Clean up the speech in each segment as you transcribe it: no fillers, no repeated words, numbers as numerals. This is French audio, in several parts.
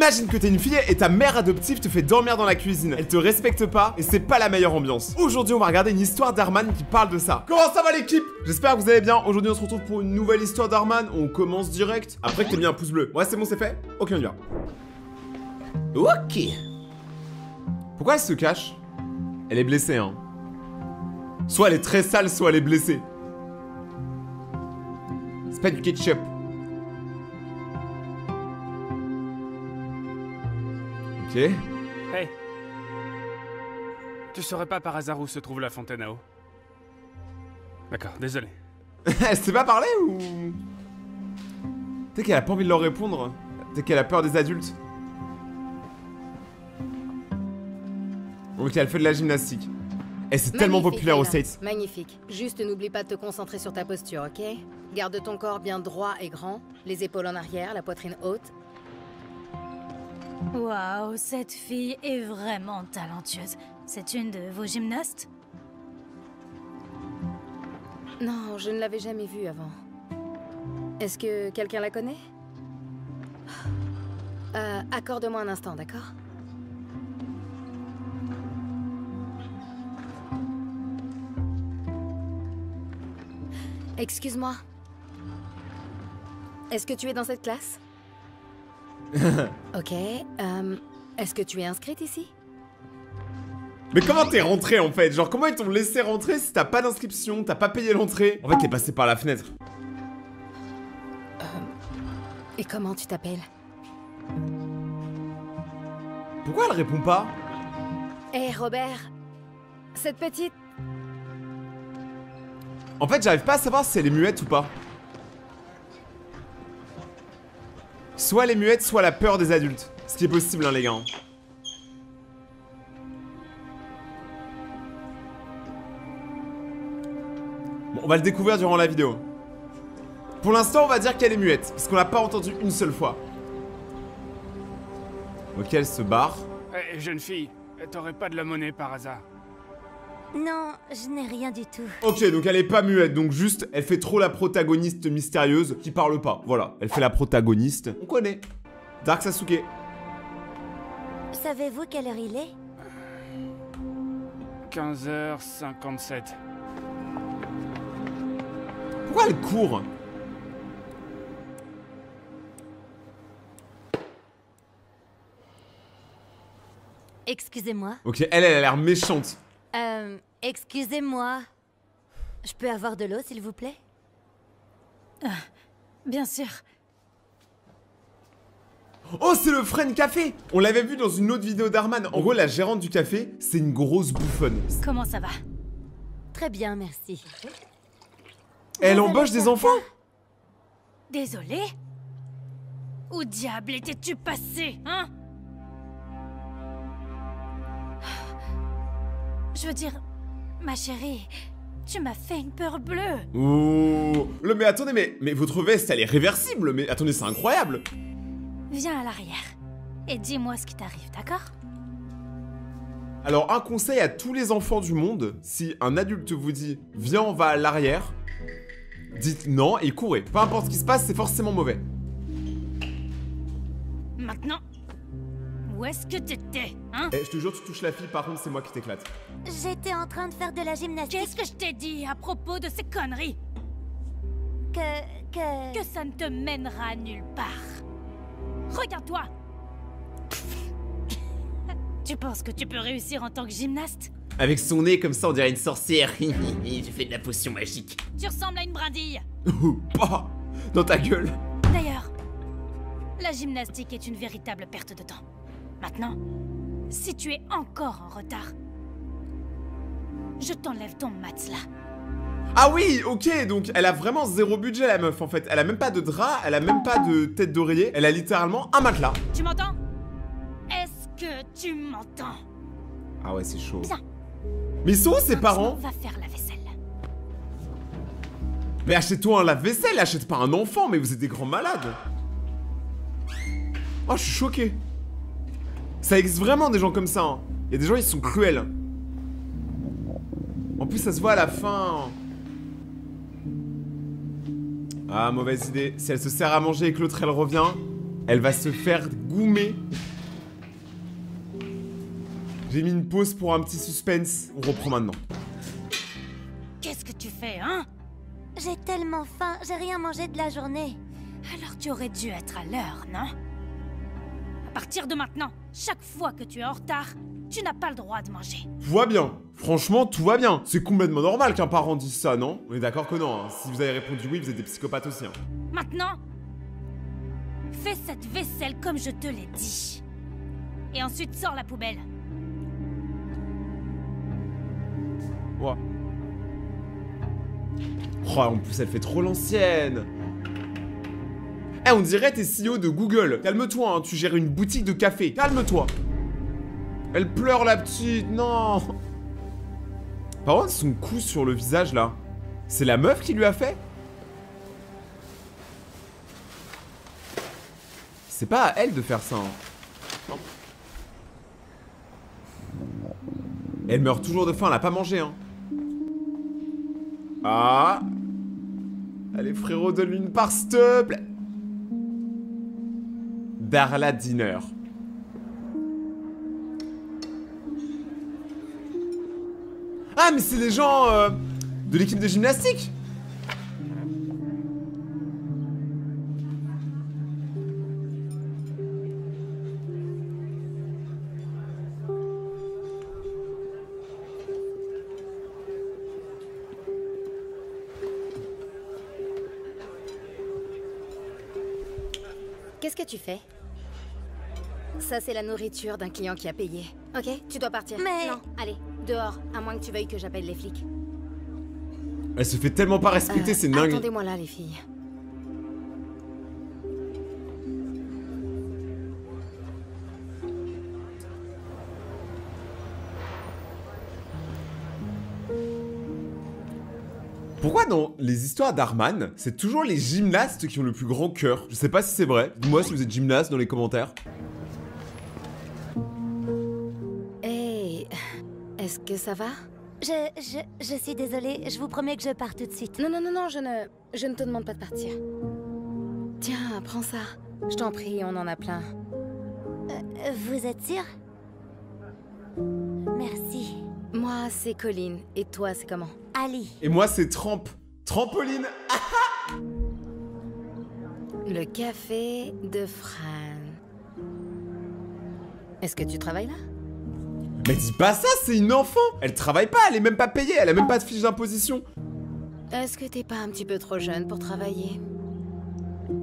Imagine que t'es une fille et ta mère adoptive te fait dormir dans la cuisine. Elle te respecte pas et c'est pas la meilleure ambiance. Aujourd'hui, on va regarder une histoire d'Arman qui parle de ça. Comment ça va l'équipe? J'espère que vous allez bien. Aujourd'hui, on se retrouve pour une nouvelle histoire d'Arman. On commence direct. Après que t'aies mis un pouce bleu. Ouais, c'est bon, c'est fait. Ok, on y va. Ok. Pourquoi elle se cache? Elle est blessée, hein. Soit elle est très sale, soit elle est blessée. C'est pas du ketchup. Ok. Hey. Tu saurais pas par hasard où se trouve la fontaine à eau? D'accord, désolé. Elle sait pas parler ou... Peut-être qu'elle a pas envie de leur répondre. Peut-être qu'elle a peur des adultes. Ok, elle fait de la gymnastique. Et c'est tellement populaire aux States. Magnifique. Juste n'oublie pas de te concentrer sur ta posture, ok? Garde ton corps bien droit et grand, les épaules en arrière, la poitrine haute. Waouh, cette fille est vraiment talentueuse. C'est une de vos gymnastes? Non, je ne l'avais jamais vue avant. Est-ce que quelqu'un la connaît? Accorde-moi un instant, d'accord? Excuse-moi. Est-ce que tu es dans cette classe? Ok. Est-ce que tu es inscrite ici? Mais comment t'es rentré en fait? Genre comment ils t'ont laissé rentrer si t'as pas d'inscription, t'as pas payé l'entrée? En fait t'es passé par la fenêtre. Et comment tu t'appelles? Pourquoi elle répond pas? Hé Robert, cette petite... En fait j'arrive pas à savoir si elle est muette ou pas. Soit elle est muette, soit elle a peur des adultes. Ce qui est possible hein les gars. Bon, on va le découvrir durant la vidéo. Pour l'instant, on va dire qu'elle est muette, parce qu'on l'a pas entendue une seule fois. Ok, elle se barre. Hey, jeune fille, t'aurais pas de la monnaie par hasard? Non, je n'ai rien du tout. Ok, donc elle est pas muette, donc juste, elle fait trop la protagoniste mystérieuse qui parle pas. Voilà, elle fait la protagoniste. On connaît. Dark Sasuke. Savez-vous quelle heure il est? 15h57. Pourquoi elle court? Excusez-moi. Ok, elle a l'air méchante. Excusez-moi. Je peux avoir de l'eau, s'il vous plaît? Bien sûr. Oh, c'est le Friend Café! On l'avait vu dans une autre vidéo d'Arman. En gros, la gérante du café, c'est une grosse bouffonne. Comment ça va? Très bien, merci. Elle Vous embauche allez des faire enfants? quoi? Désolé? Où diable étais-tu passé, hein? Je veux dire, ma chérie, tu m'as fait une peur bleue. Oh, mais attendez, mais votre veste, elle est réversible. Mais attendez, c'est incroyable. Viens à l'arrière et dis-moi ce qui t'arrive, d'accord? Alors, un conseil à tous les enfants du monde, si un adulte vous dit « Viens, on va à l'arrière », dites non et courez. Peu importe ce qui se passe, c'est forcément mauvais. Maintenant, où est-ce que t'étais, hein? Eh, je te jure, tu touches la fille, par contre, c'est moi qui t'éclate. J'étais en train de faire de la gymnastique. Qu'est-ce que je t'ai dit à propos de ces conneries? Que ça ne te mènera nulle part. Regarde-toi. Tu penses que tu peux réussir en tant que gymnaste? Avec son nez comme ça, on dirait une sorcière. J'ai fait de la potion magique. Tu ressembles à une brindille. Pas dans ta gueule. D'ailleurs, la gymnastique est une véritable perte de temps. Maintenant, si tu es encore en retard, je t'enlève ton matelas. Ah oui, ok, donc elle a vraiment zéro budget la meuf en fait. Elle a même pas de drap, elle a même pas de tête d'oreiller, elle a littéralement un matelas. Tu m'entends? Est-ce que tu m'entends? Ah ouais, c'est chaud. Bien. Mais ils sont où ses parents? Va faire la vaisselle. Mais achète-toi un lave-vaisselle, achète pas un enfant, mais vous êtes des grands malades. Oh, je suis choqué. Ça existe vraiment des gens comme ça, hein. Il y a des gens, ils sont cruels. En plus, ça se voit à la fin. Ah, mauvaise idée. Si elle se sert à manger et que l'autre, elle revient, Elle va se faire goumer. J'ai mis une pause pour un petit suspense. On reprend maintenant. Qu'est-ce que tu fais, hein? J'ai tellement faim, j'ai rien mangé de la journée. Alors tu aurais dû être à l'heure, non? À partir de maintenant, chaque fois que tu es en retard, tu n'as pas le droit de manger. Tout va bien. Franchement, tout va bien. C'est complètement normal qu'un parent dise ça, non? On est d'accord que non, hein. Si vous avez répondu oui, vous êtes des psychopathes aussi, hein. Maintenant, fais cette vaisselle comme je te l'ai dit. Et ensuite, sors la poubelle. Ouais. Oh, en plus, elle fait trop l'ancienne. Eh, on dirait t'es CEO de Google. Calme-toi, hein, tu gères une boutique de café. Calme-toi. Elle pleure, la petite. Non. Par contre, son coup sur le visage, là. C'est la meuf qui lui a fait? C'est pas à elle de faire ça, hein. Non. Elle meurt toujours de faim, elle a pas mangé, hein. Ah. Allez, frérot, donne-lui une part, s'il te plaît. Darla Dinner. Ah, mais c'est les gens de l'équipe de gymnastique. Qu'est-ce que tu fais? Ça, c'est la nourriture d'un client qui a payé. Ok, tu dois partir. Mais... Non, allez, dehors, à moins que tu veuilles que j'appelle les flics. Elle se fait tellement pas respecter, c'est dingue. Attendez-moi là, les filles. Pourquoi dans les histoires d'Arman, c'est toujours les gymnastes qui ont le plus grand cœur? Je sais pas si c'est vrai. Dis-moi si vous êtes gymnaste dans les commentaires. Hey, est-ce que ça va? Je suis désolée, je vous promets que je pars tout de suite. Non, je ne te demande pas de partir. Tiens, prends ça. Je t'en prie, on en a plein. Vous êtes sûr? Merci. Moi, c'est Colline. Et toi, c'est comment? Ali. Et moi, c'est Trampoline. Le café de Fran. Est-ce que tu travailles là? Mais dis pas ça, c'est une enfant. Elle travaille pas, elle est même pas payée, elle a même pas de fiche d'imposition. Est-ce que t'es pas un petit peu trop jeune pour travailler?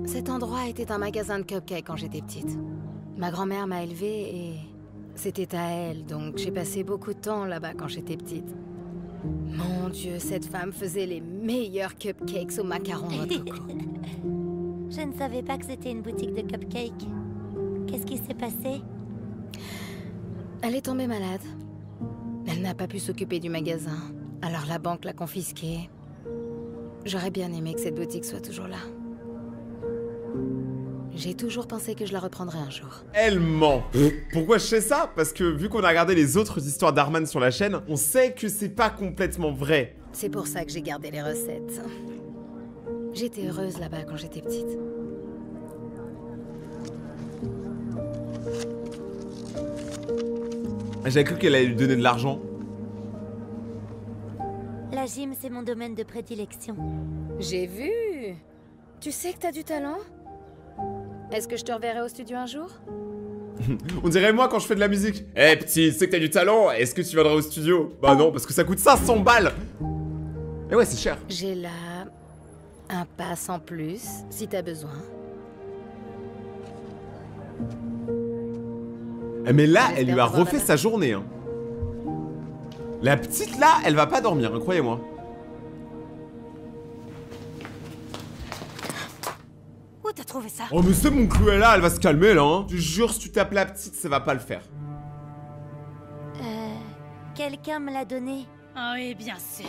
Cet endroit était un magasin de cupcakes quand j'étais petite. Ma grand-mère m'a élevée et c'était à elle, donc j'ai passé beaucoup de temps là-bas quand j'étais petite. Mon Dieu, cette femme faisait les meilleurs cupcakes aux macarons noix de coco. Je ne savais pas que c'était une boutique de cupcakes. Qu'est-ce qui s'est passé? Elle est tombée malade. Elle n'a pas pu s'occuper du magasin. Alors la banque l'a confisquée. J'aurais bien aimé que cette boutique soit toujours là. J'ai toujours pensé que je la reprendrais un jour. Elle ment. Pourquoi je sais ça? Parce que vu qu'on a regardé les autres histoires d'Arman sur la chaîne, on sait que c'est pas complètement vrai. C'est pour ça que j'ai gardé les recettes. J'étais heureuse là-bas quand j'étais petite. J'avais cru qu'elle allait lui donner de l'argent. La gym, c'est mon domaine de prédilection. J'ai vu. Tu sais que t'as du talent? Est-ce que je te reverrai au studio un jour? On dirait moi quand je fais de la musique. Eh petit, tu sais que t'as du talent, est-ce que tu viendras au studio? Bah non, parce que ça coûte 500 balles. Et ouais, c'est cher. J'ai là un pass en plus, si t'as besoin. Mais là, J'espère elle lui a te voir refait là-bas. sa journée, hein. La petite là, elle va pas dormir, hein, croyez-moi. Où t'as trouvé ça? Oh mais c'est mon Cruella, elle va se calmer là, hein. Je te jure, si tu tapes la petite, ça va pas le faire. Quelqu'un me l'a donné. Oh, et bien sûr.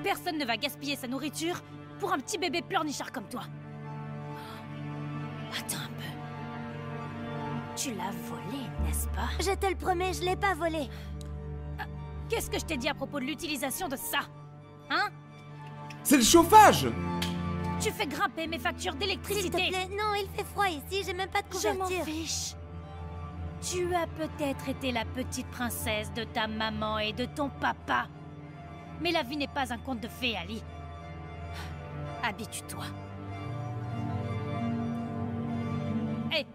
Personne ne va gaspiller sa nourriture pour un petit bébé pleurnichard comme toi. Attends un peu. Tu l'as volé, n'est-ce pas? Je te le promets, je l'ai pas volé. Qu'est-ce que je t'ai dit à propos de l'utilisation de ça? Hein? C'est le chauffage. Tu Tu fais grimper mes factures S'il te d'électricité. plaît, non, il fait froid ici, j'ai même pas de Je m'en couverture. fiche. Tu as peut-être été la petite princesse de ta maman et de ton papa. Mais la vie n'est pas un conte de fées, Ali. Habitue-toi. Hé,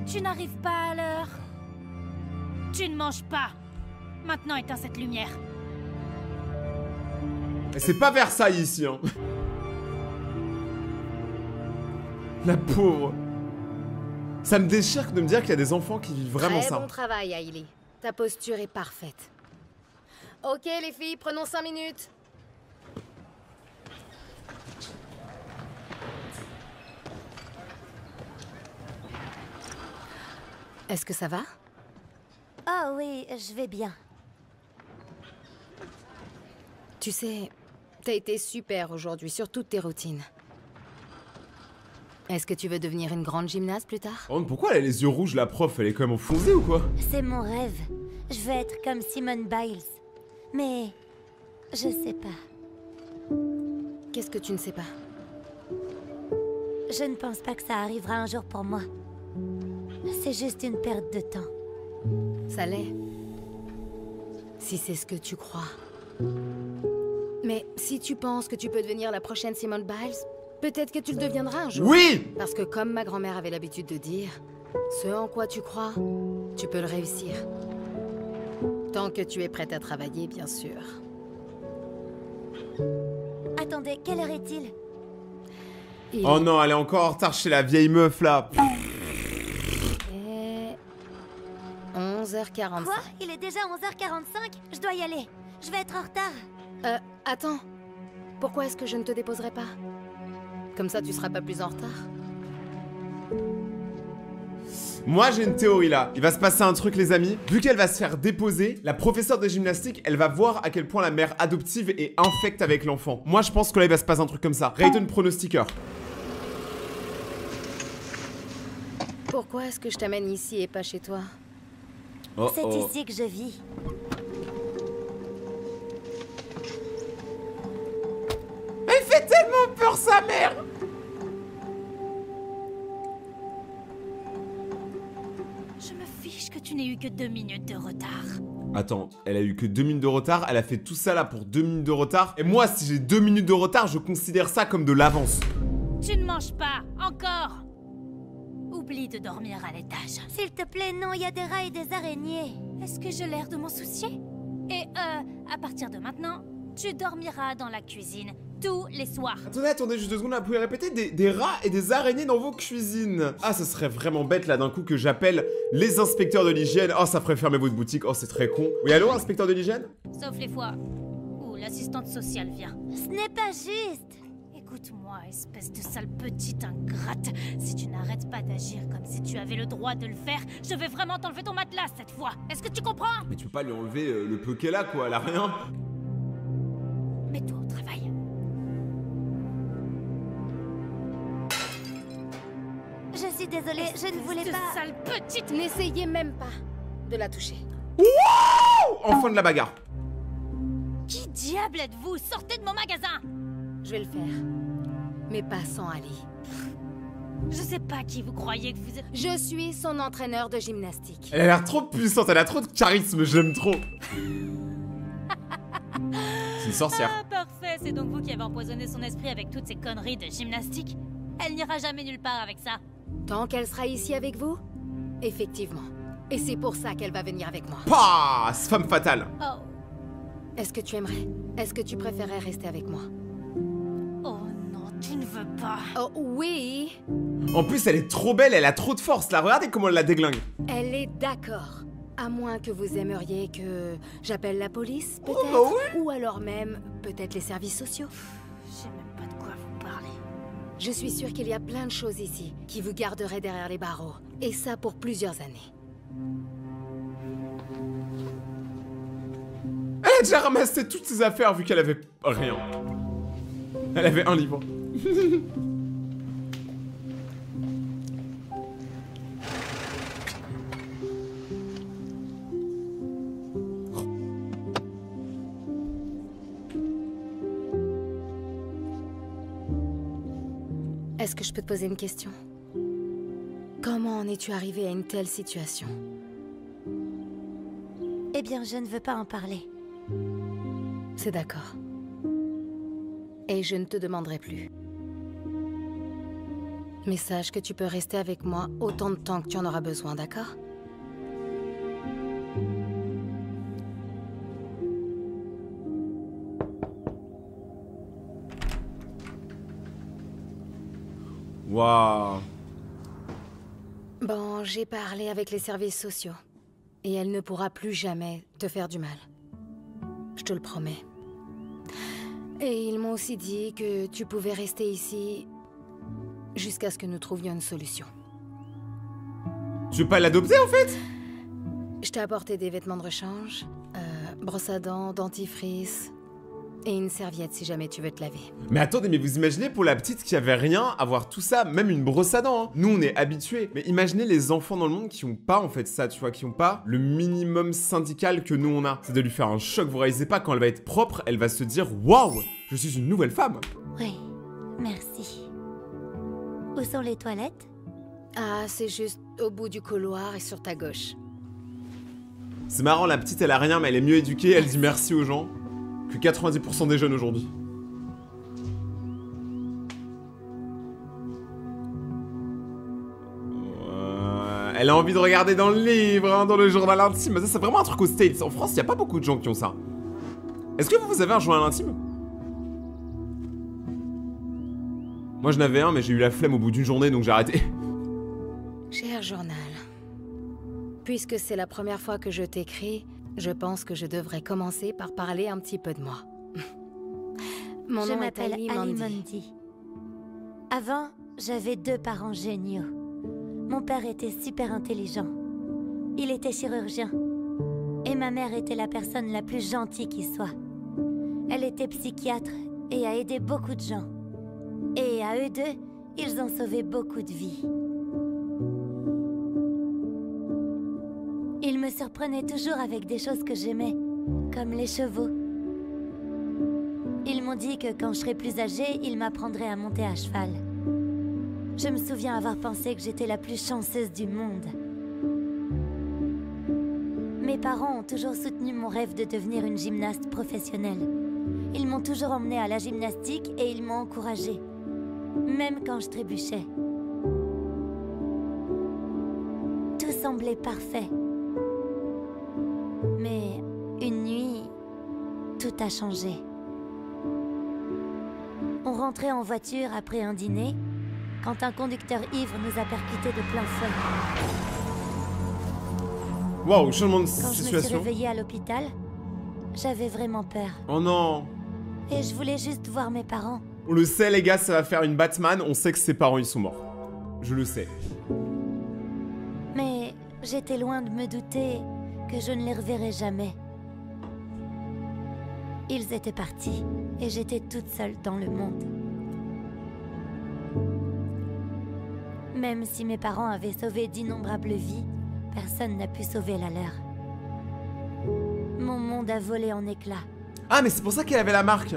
tu n'arrives pas à l'heure. Tu ne manges pas. Maintenant, éteins cette lumière. C'est pas Versailles ici, hein. La pauvre. Ça me déchire de me dire qu'il y a des enfants qui vivent vraiment Très ça. bon travail, Hailey. Ta posture est parfaite. Ok, les filles, prenons 5 minutes. Est-ce que ça va? Oh oui, je vais bien. Tu sais, t'as été super aujourd'hui sur toutes tes routines. Est-ce que tu veux devenir une grande gymnaste plus tard? Par contre, pourquoi elle a les yeux rouges, la prof? Elle est quand même enfoncée ou quoi? C'est mon rêve. Je veux être comme Simone Biles. Mais je sais pas. Qu'est-ce que tu ne sais pas? Je ne pense pas que ça arrivera un jour pour moi. C'est juste une perte de temps. Ça l'est. Si c'est ce que tu crois. Mais si tu penses que tu peux devenir la prochaine Simone Biles, peut-être que tu le deviendras un jour. Oui! Parce que comme ma grand-mère avait l'habitude de dire, ce en quoi tu crois, tu peux le réussir. Tant que tu es prête à travailler, bien sûr. Attendez, quelle heure est-il? Il Oh non, elle est encore en retard chez la vieille meuf là. est 11h45. Quoi? Il est déjà 11h45? Je dois y aller. Je vais être en retard. Attends. Pourquoi est-ce que je ne te déposerai pas? Comme ça, tu seras pas plus en retard. Moi j'ai une théorie là. Il va se passer un truc les amis. Vu qu'elle va se faire déposer, la professeure de gymnastique, elle va voir à quel point la mère adoptive est infecte avec l'enfant. Moi je pense que là il va se passer un truc comme ça. Raiden pronostiqueur. Pourquoi est-ce que je t'amène ici et pas chez toi? Oh, C'est oh. ici que je vis. Elle fait tellement peur sa mère. Je me fiche que tu n'aies eu que 2 minutes de retard. Attends, elle a eu que 2 minutes de retard, elle a fait tout ça là pour 2 minutes de retard. Et moi si j'ai 2 minutes de retard, je considère ça comme de l'avance. Tu ne manges pas, encore. Oublie de dormir à l'étage. S'il te plaît, non, il y a des rats et des araignées. Est-ce que j'ai l'air de m'en soucier? Et à partir de maintenant, tu dormiras dans la cuisine tous les soirs. Attendez, juste 2 secondes, là, vous pouvez répéter des rats et des araignées dans vos cuisines. Ah, ça serait vraiment bête là d'un coup que j'appelle les inspecteurs de l'hygiène. Oh, ça ferait fermer votre boutique, oh c'est très con. Oui, allô, inspecteur de l'hygiène? Sauf les fois où l'assistante sociale vient. Ce n'est pas juste. Écoute-moi, espèce de sale petite ingrate. Si tu n'arrêtes pas d'agir comme si tu avais le droit de le faire, je vais vraiment t'enlever ton matelas cette fois. Est-ce que tu comprends? Mais tu peux pas lui enlever le peu qu'elle a quoi, elle a rien. Mets-toi au travail. Je suis désolée, je ne voulais Espèce de pas. sale petite. N'essayez même pas de la toucher. Enfin de la bagarre. Qui diable êtes-vous? Sortez de mon magasin! Je vais le faire. Mais pas sans Ali. Je sais pas qui vous croyez que vous êtes. Je suis son entraîneur de gymnastique. Elle a l'air trop puissante, elle a trop de charisme, j'aime trop. C'est une sorcière. Ah, parfait, c'est donc vous qui avez empoisonné son esprit avec toutes ces conneries de gymnastique. Elle n'ira jamais nulle part avec ça. Tant qu'elle sera ici avec vous? Effectivement. Et c'est pour ça qu'elle va venir avec moi. Pah, femme fatale. Oh, Est-ce que tu aimerais? Est-ce que tu préférerais rester avec moi? oh non, tu ne veux pas. Oh oui! En plus, elle est trop belle, elle a trop de force là. Regardez comment elle la déglingue. Elle est d'accord. À moins que vous aimeriez que j'appelle la police, peut-être? Oh, bah Ou alors même, peut-être les services sociaux. Je sais même pas de quoi vous parlez. Je suis sûre qu'il y a plein de choses ici qui vous garderaient derrière les barreaux. Et ça pour plusieurs années. Elle a déjà ramassé toutes ses affaires vu qu'elle avait rien. Elle avait un livre. Est-ce que je peux te poser une question? Comment en es-tu arrivé à une telle situation? Eh bien, je ne veux pas en parler. C'est d'accord. Et je ne te demanderai plus. Mais sache que tu peux rester avec moi autant de temps que tu en auras besoin, d'accord? Waouh. Bon, j'ai parlé avec les services sociaux. Et elle ne pourra plus jamais te faire du mal. Je te le promets. Et ils m'ont aussi dit que tu pouvais rester ici jusqu'à ce que nous trouvions une solution. Tu veux pas l'adopter en fait? Je t'ai apporté des vêtements de rechange, brosse à dents, dentifrice et une serviette si jamais tu veux te laver. Mais attendez, mais vous imaginez pour la petite qui avait rien, avoir tout ça, même une brosse à dents, hein. Nous on est habitués. Mais imaginez les enfants dans le monde qui ont pas en fait ça, tu vois, qui ont pas le minimum syndical que nous on a. C'est de lui faire un choc, vous réalisez pas, quand elle va être propre, elle va se dire « Waouh, je suis une nouvelle femme !» Oui, merci. Où sont les toilettes? Ah, c'est juste au bout du couloir et sur ta gauche. C'est marrant, la petite elle a rien, mais elle est mieux éduquée, elle dit merci aux gens que 90% des jeunes aujourd'hui. Elle a envie de regarder dans le livre, hein, dans le journal intime. Ça, c'est vraiment un truc aux States. En France, il n'y a pas beaucoup de gens qui ont ça. Est-ce que vous avez un journal intime? Moi, je n'avais un, mais j'ai eu la flemme au bout d'une journée, donc j'ai arrêté. Cher journal, puisque c'est la première fois que je t'écris, je pense que je devrais commencer par parler un petit peu de moi. Mon Je nom est m'appelle Ali Ali Mandy. Mandy. Avant, j'avais 2 parents géniaux. Mon père était super intelligent. Il était chirurgien. Et ma mère était la personne la plus gentille qui soit. Elle était psychiatre et a aidé beaucoup de gens. Et à eux deux, ils ont sauvé beaucoup de vies. Ils me surprenaient toujours avec des choses que j'aimais, comme les chevaux. Ils m'ont dit que quand je serais plus âgée, ils m'apprendraient à monter à cheval. Je me souviens avoir pensé que j'étais la plus chanceuse du monde. Mes parents ont toujours soutenu mon rêve de devenir une gymnaste professionnelle. Ils m'ont toujours emmenée à la gymnastique et ils m'ont encouragée, même quand je trébuchais. Tout semblait parfait. Mais une nuit, tout a changé. On rentrait en voiture après un dîner, quand un conducteur ivre nous a percutés de plein fouet. Waouh, changement de Quand je me suis situation. réveillée à l'hôpital, j'avais vraiment peur. Oh non. Et je voulais juste voir mes parents. On le sait les gars, ça va faire une Batman, on sait que ses parents ils sont morts. Je le sais. Mais j'étais loin de me douter que je ne les reverrais jamais. Ils étaient partis et j'étais toute seule dans le monde. Même si mes parents avaient sauvé d'innombrables vies, personne n'a pu sauver la leur. Mon monde a volé en éclats. Ah mais c'est pour ça qu'elle avait la marque.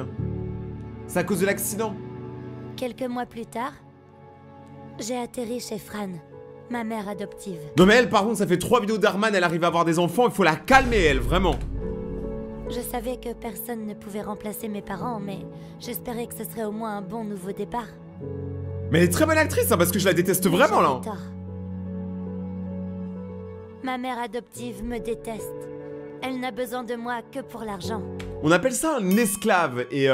C'est à cause de l'accident. Quelques mois plus tard, j'ai atterri chez Fran, ma mère adoptive. Non mais elle par contre ça fait 3 vidéos d'Arman, elle arrive à avoir des enfants, il faut la calmer elle, vraiment. Je savais que personne ne pouvait remplacer mes parents, mais j'espérais que ce serait au moins un bon nouveau départ. Mais elle est très bonne actrice hein, parce que je la déteste Mais vraiment là. j'avais tort. Ma mère adoptive me déteste. Elle n'a besoin de moi que pour l'argent. On appelle ça un esclave et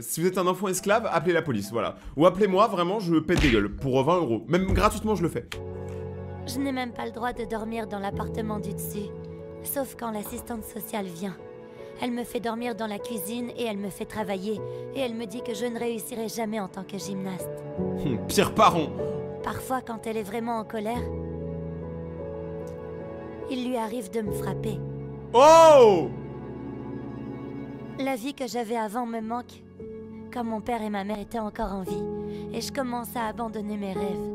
si vous êtes un enfant esclave, appelez la police, voilà. Ou appelez-moi, vraiment je pète des gueules pour 20 €. Même gratuitement je le fais. Je n'ai même pas le droit de dormir dans l'appartement du dessus, sauf quand l'assistante sociale vient. Elle me fait dormir dans la cuisine et elle me fait travailler. Et elle me dit que je ne réussirai jamais en tant que gymnaste. Pire parent. Parfois, quand elle est vraiment en colère, il lui arrive de me frapper. Oh! La vie que j'avais avant me manque, quand mon père et ma mère étaient encore en vie. Et je commence à abandonner mes rêves.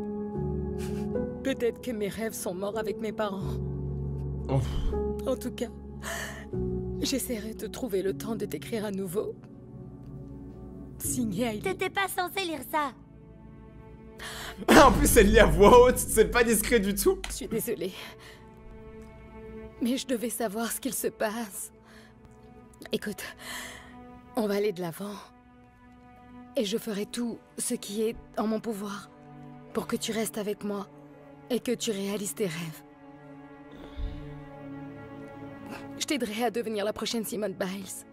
Peut-être que mes rêves sont morts avec mes parents. Oh. En tout cas, j'essaierai de trouver le temps de t'écrire à nouveau. Signé Hailey. T'étais pas censé lire ça. En plus, elle lit à voix haute, c'est pas discret du tout. Je suis désolée. Mais je devais savoir ce qu'il se passe. Écoute, on va aller de l'avant. Et je ferai tout ce qui est en mon pouvoir pour que tu restes avec moi et que tu réalises tes rêves. Je t'aiderai à devenir la prochaine Simone Biles.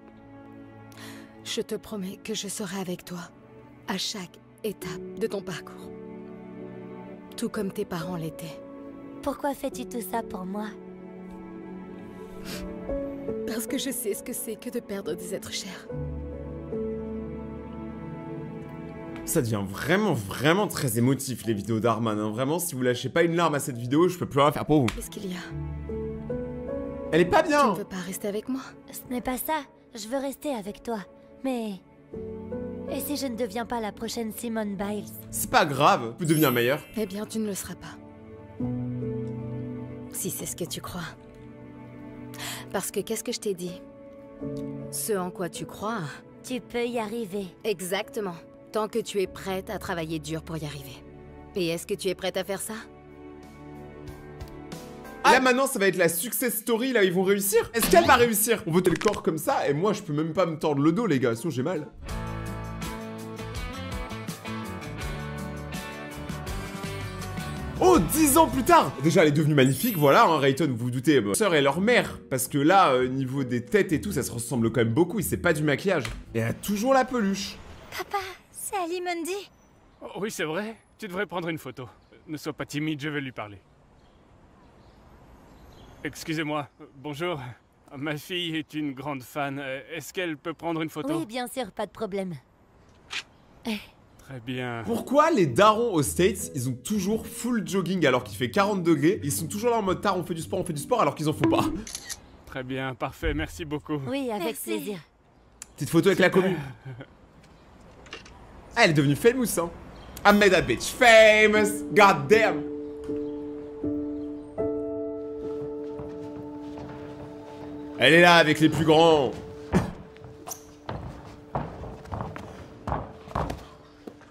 Je te promets que je serai avec toi à chaque étape de ton parcours. Tout comme tes parents l'étaient. Pourquoi fais-tu tout ça pour moi? Parce que je sais ce que c'est que de perdre des êtres chers. Ça devient vraiment très émotif, les vidéos d'Arman. Hein. Vraiment, si vous lâchez pas une larme à cette vidéo, je peux plus rien faire pour vous. Qu'est-ce qu'il y a? Elle est pas Tu bien. ne veux pas rester avec moi? Ce n'est pas ça. Je veux rester avec toi. Mais... Et si je ne deviens pas la prochaine Simone Biles? C'est pas grave, tu peux devenir meilleur. Eh bien, tu ne le seras pas. Si c'est ce que tu crois. Parce que qu'est-ce que je t'ai dit? Ce en quoi tu crois... Tu peux y arriver. Exactement. Tant que tu es prête à travailler dur pour y arriver. Et est-ce que tu es prête à faire ça? Ah, là maintenant ça va être la success story, là ils vont réussir. Est-ce qu'elle va réussir? On votait le corps comme ça et moi je peux même pas me tordre le dos les gars, sinon j'ai mal. Oh, 10 ans plus tard! Déjà, elle est devenue magnifique, voilà, hein, Rayton, vous vous doutez, sœur et leur mère. Parce que là, niveau des têtes et tout, ça se ressemble quand même beaucoup, et c'est pas du maquillage. Et elle a toujours la peluche. Papa, c'est Ali Mundy. Oh, oui, c'est vrai. Tu devrais prendre une photo. Ne sois pas timide, je vais lui parler. Excusez-moi. Bonjour. Ma fille est une grande fan. Est-ce qu'elle peut prendre une photo? Oui, bien sûr, pas de problème. Très bien. Pourquoi les darons aux States, ils ont toujours full jogging alors qu'il fait 40 degrés? Ils sont toujours là en mode tard, on fait du sport alors qu'ils en font pas. Très bien, parfait, merci beaucoup. Oui, avec plaisir. Petite photo avec la commu. Ah, elle est devenue famous, hein. I made that bitch famous, god damn. Elle est là avec les plus grands.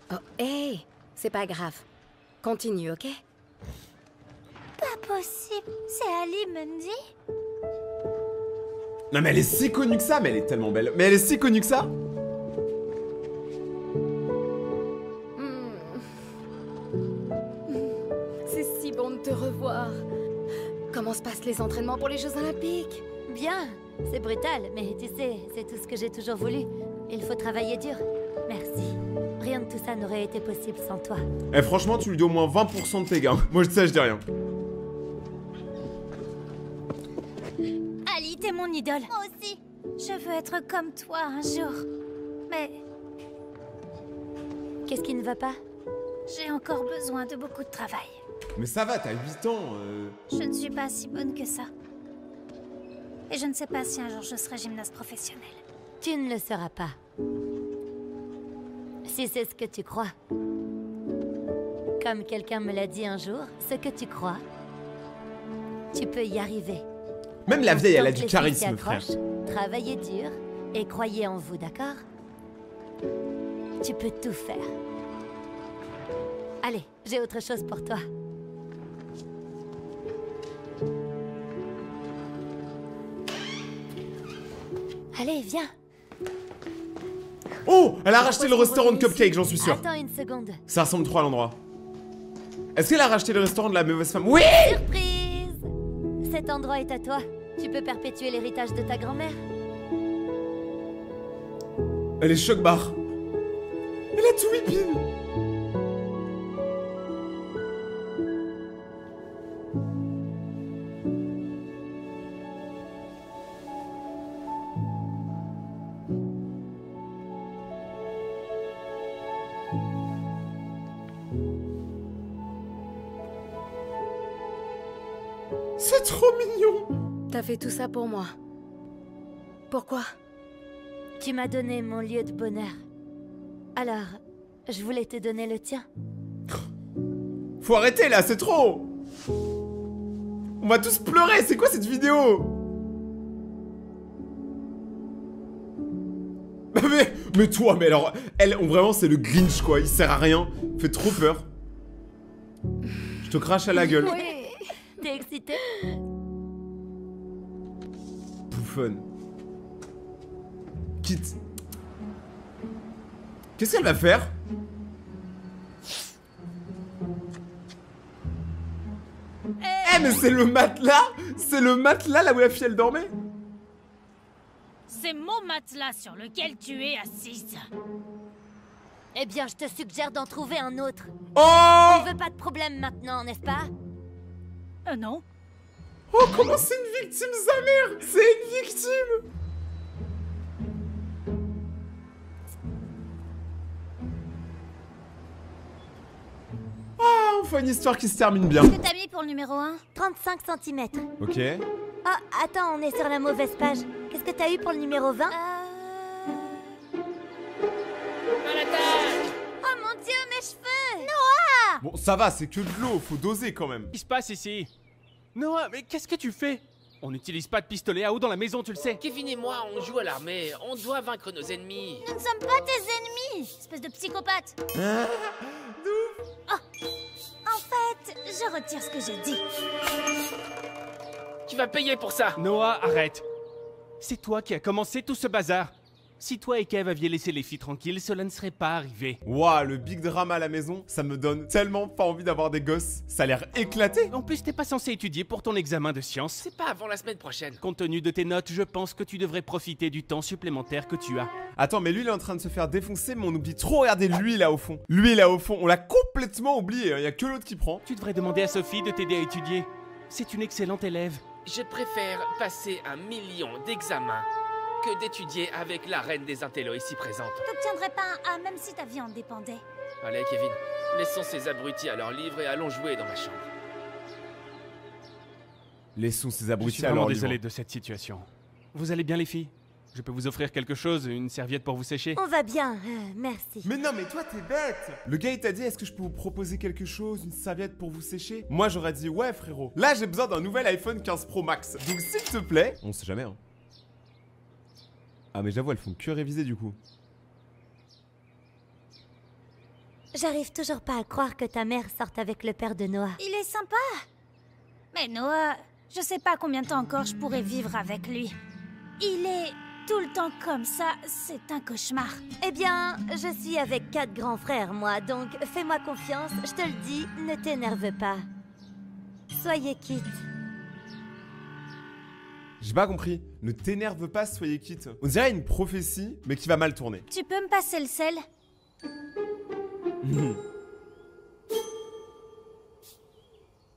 Oh, hey! C'est pas grave. Continue, ok? Pas possible. C'est Ali Mundy? Non mais elle est si connue que ça, mais elle est tellement belle. Mais elle est si connue que ça. C'est si bon de te revoir. Comment se passent les entraînements pour les Jeux Olympiques? Bien. C'est brutal, mais tu sais, c'est tout ce que j'ai toujours voulu. Il faut travailler dur. Merci. Rien de tout ça n'aurait été possible sans toi. Eh franchement, tu lui dis au moins 20% de tes gains. Moi je sais, je dis rien. Ali, t'es mon idole. Moi aussi. Je veux être comme toi un jour. Mais Qu'est-ce qui ne va pas? j'ai encore besoin de beaucoup de travail. Mais ça va, t'as 8 ans. Je ne suis pas si bonne que ça. Et je ne sais pas si un jour je serai gymnaste professionnelle. Tu ne le seras pas. Si c'est ce que tu crois. Comme quelqu'un me l'a dit un jour, ce que tu crois, tu peux y arriver. Même la vieille, elle a Donc, du les filles s'y charisme, frère. accrochent, travaillez dur et croyez en vous, d'accord? Tu peux tout faire. Allez, j'ai autre chose pour toi. Allez, viens. Oh, elle a racheté le restaurant de cupcake, j'en suis sûr. Attends une seconde. Ça ressemble trop à l'endroit. Est-ce qu'elle a racheté le restaurant de la mauvaise femme? Oui! Surprise! Cet endroit est à toi. Tu peux perpétuer l'héritage de ta grand-mère. Elle est choc-barre. Elle a tout whipping. C'est trop mignon. T'as fait tout ça pour moi. Pourquoi? Tu m'as donné mon lieu de bonheur. Alors, je voulais te donner le tien. Faut arrêter là, c'est trop. On va tous pleurer, c'est quoi cette vidéo? mais toi, mais alors, elle, vraiment c'est le Grinch quoi, il sert à rien, fait trop peur. Je te crache à la gueule. Oui. T'es excitée? Bouffonne. Quitte. Qu'est-ce qu'elle va faire? Eh mais c'est le matelas! C'est le matelas là où la fille elle dormait? C'est mon matelas sur lequel tu es assise. Eh bien, je te suggère d'en trouver un autre. Oh! On ne veut pas de problème maintenant, n'est-ce pas? Non. Oh comment c'est une victime sa mère! C'est une victime! Ah, enfin une histoire qui se termine bien. Qu'est-ce que t'as mis pour le numéro 1? 35 cm. Ok. Ah, attends, on est sur la mauvaise page. Qu'est-ce que t'as eu pour le numéro 20? Oh mon Dieu, mes cheveux! Noah! Bon ça va, c'est que de l'eau, faut doser quand même. Qu'est-ce qui se passe ici? Noah, mais qu'est-ce que tu fais? On n'utilise pas de pistolet à eau dans la maison, tu le sais. Kevin et moi, on joue à l'armée. On doit vaincre nos ennemis. Nous ne sommes pas tes ennemis, espèce de psychopathe. En fait, je retire ce que j'ai dit. Tu vas payer pour ça. Noah, arrête. C'est toi qui as commencé tout ce bazar. Si toi et Kev aviez laissé les filles tranquilles, cela ne serait pas arrivé. Ouah, le big drama à la maison, ça me donne tellement pas envie d'avoir des gosses. Ça a l'air éclaté. En plus, t'es pas censé étudier pour ton examen de sciences. C'est pas avant la semaine prochaine. Compte tenu de tes notes, je pense que tu devrais profiter du temps supplémentaire que tu as. Attends, mais lui il est en train de se faire défoncer, mais on oublie trop, regardez lui là au fond. Lui là au fond, on l'a complètement oublié, il y a que l'autre qui prend. Tu devrais demander à Sophie de t'aider à étudier. C'est une excellente élève. Je préfère passer 1 million d'examens que d'étudier avec la reine des intellos ici présente. T'obtiendrais pas un A même si ta vie en dépendait. Allez, Kevin, laissons ces abrutis à leur livre et allons jouer dans ma chambre. Laissons ces Je abrutis suis à vraiment leur désolé livre. de cette situation. Vous allez bien les filles? Je peux vous offrir quelque chose, une serviette pour vous sécher? On va bien, merci. Mais non, mais toi t'es bête. Le gars il t'a dit est-ce que je peux vous proposer quelque chose, une serviette pour vous sécher? Moi j'aurais dit ouais frérot. Là j'ai besoin d'un nouvel iPhone 15 Pro Max. Donc s'il te plaît, on sait jamais hein. Ah mais j'avoue elles font que réviser du coup. J'arrive toujours pas à croire que ta mère sorte avec le père de Noah. Il est sympa. Mais Noah, je sais pas combien de temps encore je pourrais vivre avec lui. Il est tout le temps comme ça, c'est un cauchemar. Eh bien, je suis avec 4 grands frères, moi, donc fais-moi confiance, je te le dis, ne t'énerve pas. Soyez quittes. J'ai pas compris. Ne t'énerve pas, soyez quitte. On dirait une prophétie, mais qui va mal tourner. Tu peux me passer le sel?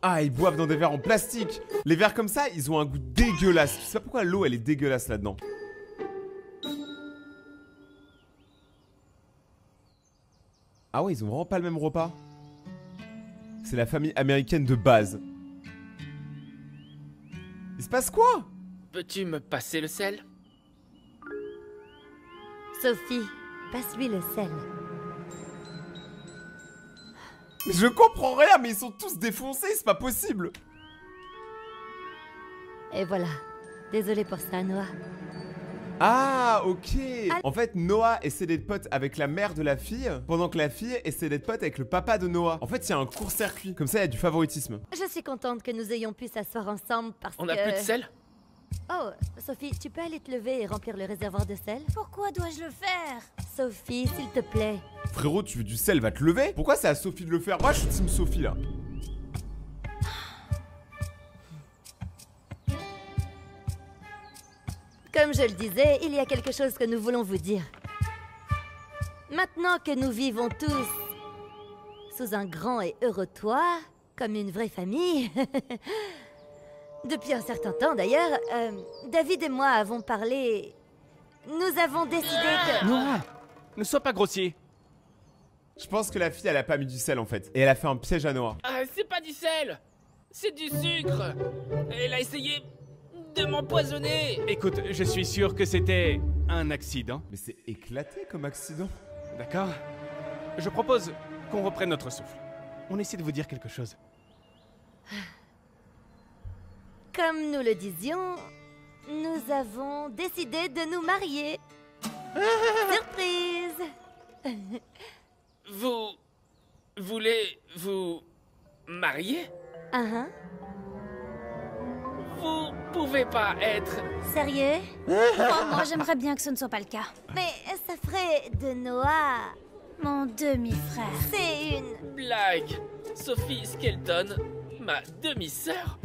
Ah, ils boivent dans des verres en plastique. Les verres comme ça, ils ont un goût dégueulasse. Je sais pas pourquoi l'eau, elle est dégueulasse là-dedans. Ah ouais, ils ont vraiment pas le même repas. C'est la famille américaine de base. Il se passe quoi? Peux-tu me passer le sel? Sophie, passe-lui le sel. Mais je comprends rien, mais ils sont tous défoncés, c'est pas possible. Et voilà. Désolée pour ça, Noah. Ah, ok. En fait, Noah essaie d'être pote avec la mère de la fille, pendant que la fille essaie d'être pote avec le papa de Noah. En fait, il y a un court-circuit. Comme ça, il y a du favoritisme. Je suis contente que nous ayons pu s'asseoir ensemble parce que... On a plus de sel? Oh, Sophie, tu peux aller te lever et remplir le réservoir de sel? Pourquoi dois-je le faire? Sophie, s'il te plaît. Frérot, tu veux du sel, va te lever. Pourquoi c'est à Sophie de le faire? Moi, je suis team Sophie, là. Comme je le disais, il y a quelque chose que nous voulons vous dire. Maintenant que nous vivons tous sous un grand et heureux toit, comme une vraie famille, depuis un certain temps d'ailleurs, David et moi avons parlé... Nous avons décidé que... Noah, ne sois pas grossier. Je pense que la fille, elle a pas mis du sel, en fait. Et elle a fait un piège à Noah. Ah, c'est pas du sel! C'est du sucre! Elle a essayé de m'empoisonner! Écoute, je suis sûr que c'était un accident. Mais c'est éclaté comme accident. D'accord? Je propose qu'on reprenne notre souffle. On essaie de vous dire quelque chose. Comme nous le disions, nous avons décidé de nous marier. Surprise! Vous voulez vous marié? Hein? Vous pouvez pas être... Sérieux? Oh, moi, j'aimerais bien que ce ne soit pas le cas. Mais ça ferait de Noah... Mon demi-frère. C'est une... Blague. Sophie Skelton, ma demi-sœur?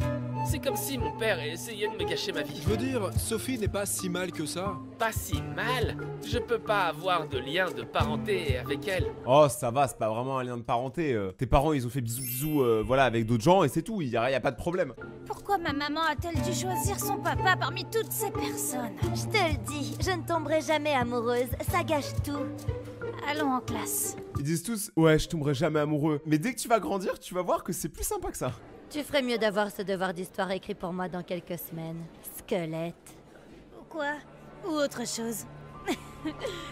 C'est comme si mon père essayait de me gâcher ma vie. Je veux dire, Sophie n'est pas si mal que ça. Pas si mal. Je peux pas avoir de lien de parenté avec elle. Oh, ça va, c'est pas vraiment un lien de parenté. Tes parents, ils ont fait bisous bisous, voilà, avec d'autres gens et c'est tout, y a pas de problème. Pourquoi ma maman a-t-elle dû choisir son papa parmi toutes ces personnes? Je te le dis, je ne tomberai jamais amoureuse, ça gâche tout. Allons en classe. Ils disent tous, ouais, je tomberai jamais amoureux. Mais dès que tu vas grandir, tu vas voir que c'est plus sympa que ça. Tu ferais mieux d'avoir ce devoir d'histoire écrit pour moi dans quelques semaines. Squelette. Ou quoi? Ou autre chose.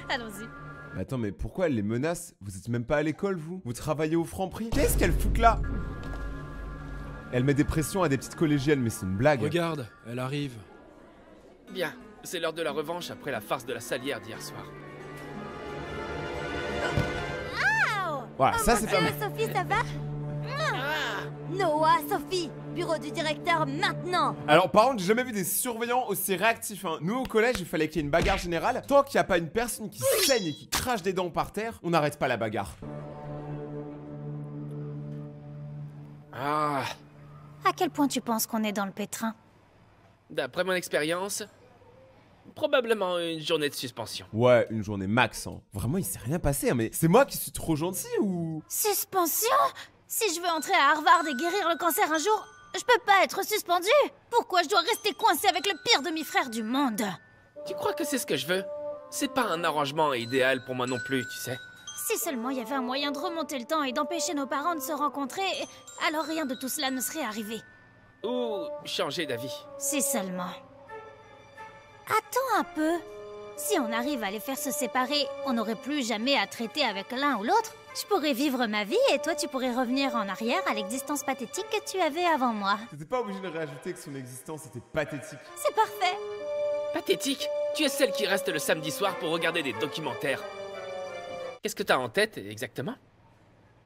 Allons-y. Mais attends, mais pourquoi elle les menace? Vous êtes même pas à l'école, vous? Vous travaillez au Franprix? Qu'est-ce qu'elle fout là? Elle met des pressions à des petites collégiennes, mais c'est une blague. Regarde, elle arrive. Bien, c'est l'heure de la revanche après la farce de la salière d'hier soir. Voilà, ça c'est pas mal. Sophie, ça va? Noah, Sophie, bureau du directeur maintenant. Alors par contre, j'ai jamais vu des surveillants aussi réactifs, hein. Nous au collège, il fallait qu'il y ait une bagarre générale. Tant qu'il n'y a pas une personne qui saigne et qui crache des dents par terre, on n'arrête pas la bagarre. Ah, À quel point tu penses qu'on est dans le pétrin? d'après mon expérience, probablement une journée de suspension. Ouais, une journée max, hein. Vraiment, il s'est rien passé, hein, mais c'est moi qui suis trop gentil ou... Suspension? Si je veux entrer à Harvard et guérir le cancer un jour, je peux pas être suspendue. Pourquoi je dois rester coincée avec le pire demi-frère du monde? Tu crois que c'est ce que je veux? C'est pas un arrangement idéal pour moi non plus, tu sais. Si seulement il y avait un moyen de remonter le temps et d'empêcher nos parents de se rencontrer, alors rien de tout cela ne serait arrivé. Ou changer d'avis. Si seulement. Attends un peu. Si on arrive à les faire se séparer, on n'aurait plus jamais à traiter avec l'un ou l'autre. Je pourrais vivre ma vie et toi tu pourrais revenir en arrière à l'existence pathétique que tu avais avant moi. T'étais pas obligé de rajouter que son existence était pathétique. C'est parfait. Pathétique? Tu es celle qui reste le samedi soir pour regarder des documentaires. Qu'est-ce que t'as en tête exactement?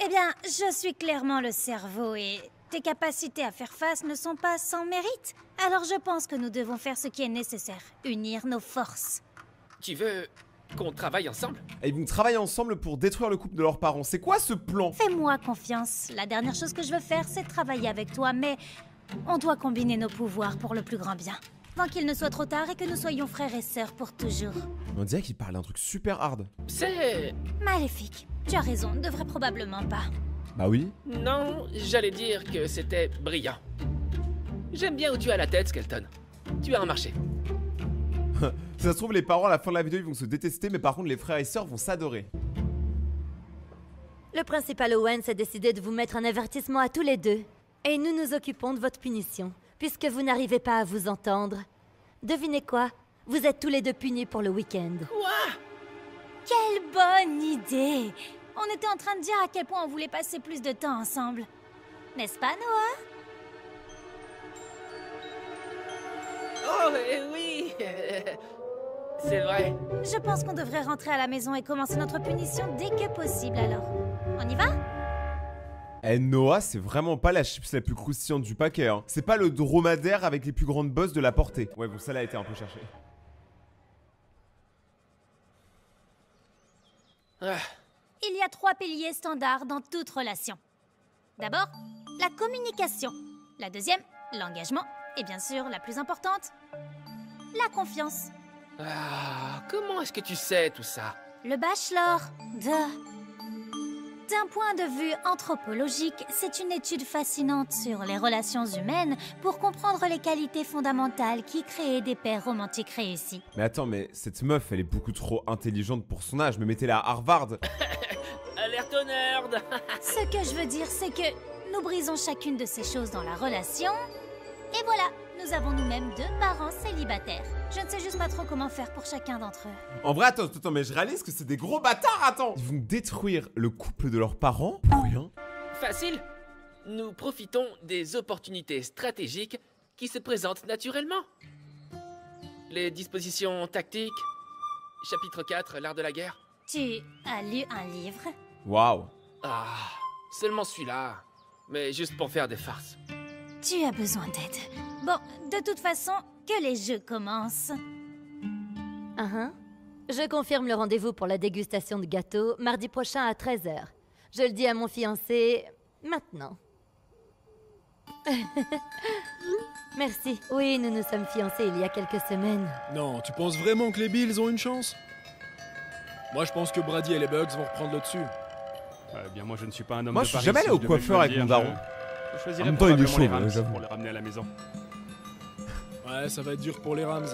Eh bien, je suis clairement le cerveau et tes capacités à faire face ne sont pas sans mérite. Alors je pense que nous devons faire ce qui est nécessaire, unir nos forces. Tu veux qu'on travaille ensemble? Et ils vont travailler ensemble pour détruire le couple de leurs parents. C'est quoi ce plan? Fais-moi confiance. La dernière chose que je veux faire, c'est travailler avec toi, mais on doit combiner nos pouvoirs pour le plus grand bien. Avant qu'il ne soit trop tard et que nous soyons frères et sœurs pour toujours. On dirait qu'il parle d'un truc super hard. C'est... Maléfique. Tu as raison, ne devrait probablement pas. Bah oui. Non, j'allais dire que c'était brillant. J'aime bien où tu as la tête, Skelton. Tu as un marché. Si ça se trouve, les parents à la fin de la vidéo ils vont se détester, mais par contre les frères et sœurs vont s'adorer. Le principal Owen s'est décidé de vous mettre un avertissement à tous les deux. Et nous nous occupons de votre punition, puisque vous n'arrivez pas à vous entendre. Devinez quoi? Vous êtes tous les deux punis pour le week-end. Quoi? Quelle bonne idée! On était en train de dire à quel point on voulait passer plus de temps ensemble. N'est-ce pas, Noah? Oh, oui. C'est vrai. Je pense qu'on devrait rentrer à la maison et commencer notre punition dès que possible, alors. On y va? Eh Noah, c'est vraiment pas la chips la plus croustillante du paquet, hein. C'est pas le dromadaire avec les plus grandes bosses de la portée. Ouais, bon, celle-là a été un peu cherchée. Ah, Il y a 3 piliers standards dans toute relation. D'abord, la communication. La deuxième, l'engagement. Et bien sûr, la plus importante, la confiance. comment est-ce que tu sais tout ça? Le bachelor D'un point de vue anthropologique, c'est une étude fascinante sur les relations humaines pour comprendre les qualités fondamentales qui créent des paires romantiques réussies. Mais attends, mais cette meuf, elle est beaucoup trop intelligente pour son âge. Mais mettez-la à Harvard. Alerte au nerd. Ce que je veux dire, c'est que nous brisons chacune de ces choses dans la relation. Et voilà, nous avons nous-mêmes 2 parents célibataires. Je ne sais juste pas trop comment faire pour chacun d'entre eux. En vrai, attends, mais je réalise que c'est des gros bâtards, attends. Ils vont détruire le couple de leurs parents pour rien. Facile. Nous profitons des opportunités stratégiques qui se présentent naturellement. Les dispositions tactiques. Chapitre 4, l'art de la guerre. Tu as lu un livre? Waouh. Ah, seulement celui-là. mais juste pour faire des farces. Tu as besoin d'aide. Bon, de toute façon, que les jeux commencent. Je confirme le rendez-vous pour la dégustation de gâteau mardi prochain à 13 h. Je le dis à mon fiancé maintenant. Merci. Oui, nous nous sommes fiancés il y a quelques semaines. Non, tu penses vraiment que les Bills ont une chance? Moi, je pense que Brady et les Bugs vont reprendre le dessus. Eh bien, moi, je ne suis pas un homme Moi, de je suis Paris. jamais allé Si au je devais coiffeur avec choisir, mon daron. Je En choisirais même temps, il est probablement les chauve, Rams j'avoue. pour les ramener à la maison. Ouais, ça va être dur pour les Rams.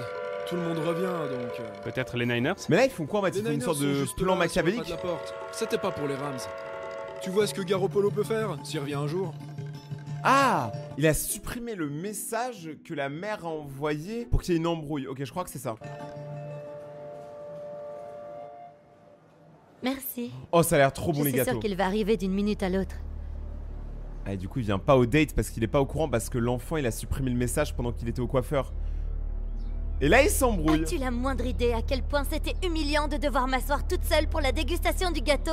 Tout le monde revient, donc... Peut-être les Niners? Mais là, ils font quoi en fait? Les Ils font une Niners sorte sont de juste plan là, sur le pas machiavélique? de la porte. C'était pas pour les Rams. Tu vois ce que Garoppolo peut faire s'il revient un jour? Ah! Il a supprimé le message que la mère a envoyé pour qu'il y ait une embrouille. Ok, je crois que c'est ça. Merci. Oh, ça a l'air trop bon Je les suis gâteaux. sûre qu'il va arriver d'une minute à l'autre. Ah, et du coup, il vient pas au date parce qu'il est pas au courant parce que l'enfant il a supprimé le message pendant qu'il était au coiffeur. Et là, il s'embrouille. As-tu la moindre idée à quel point c'était humiliant de devoir m'asseoir toute seule pour la dégustation du gâteau?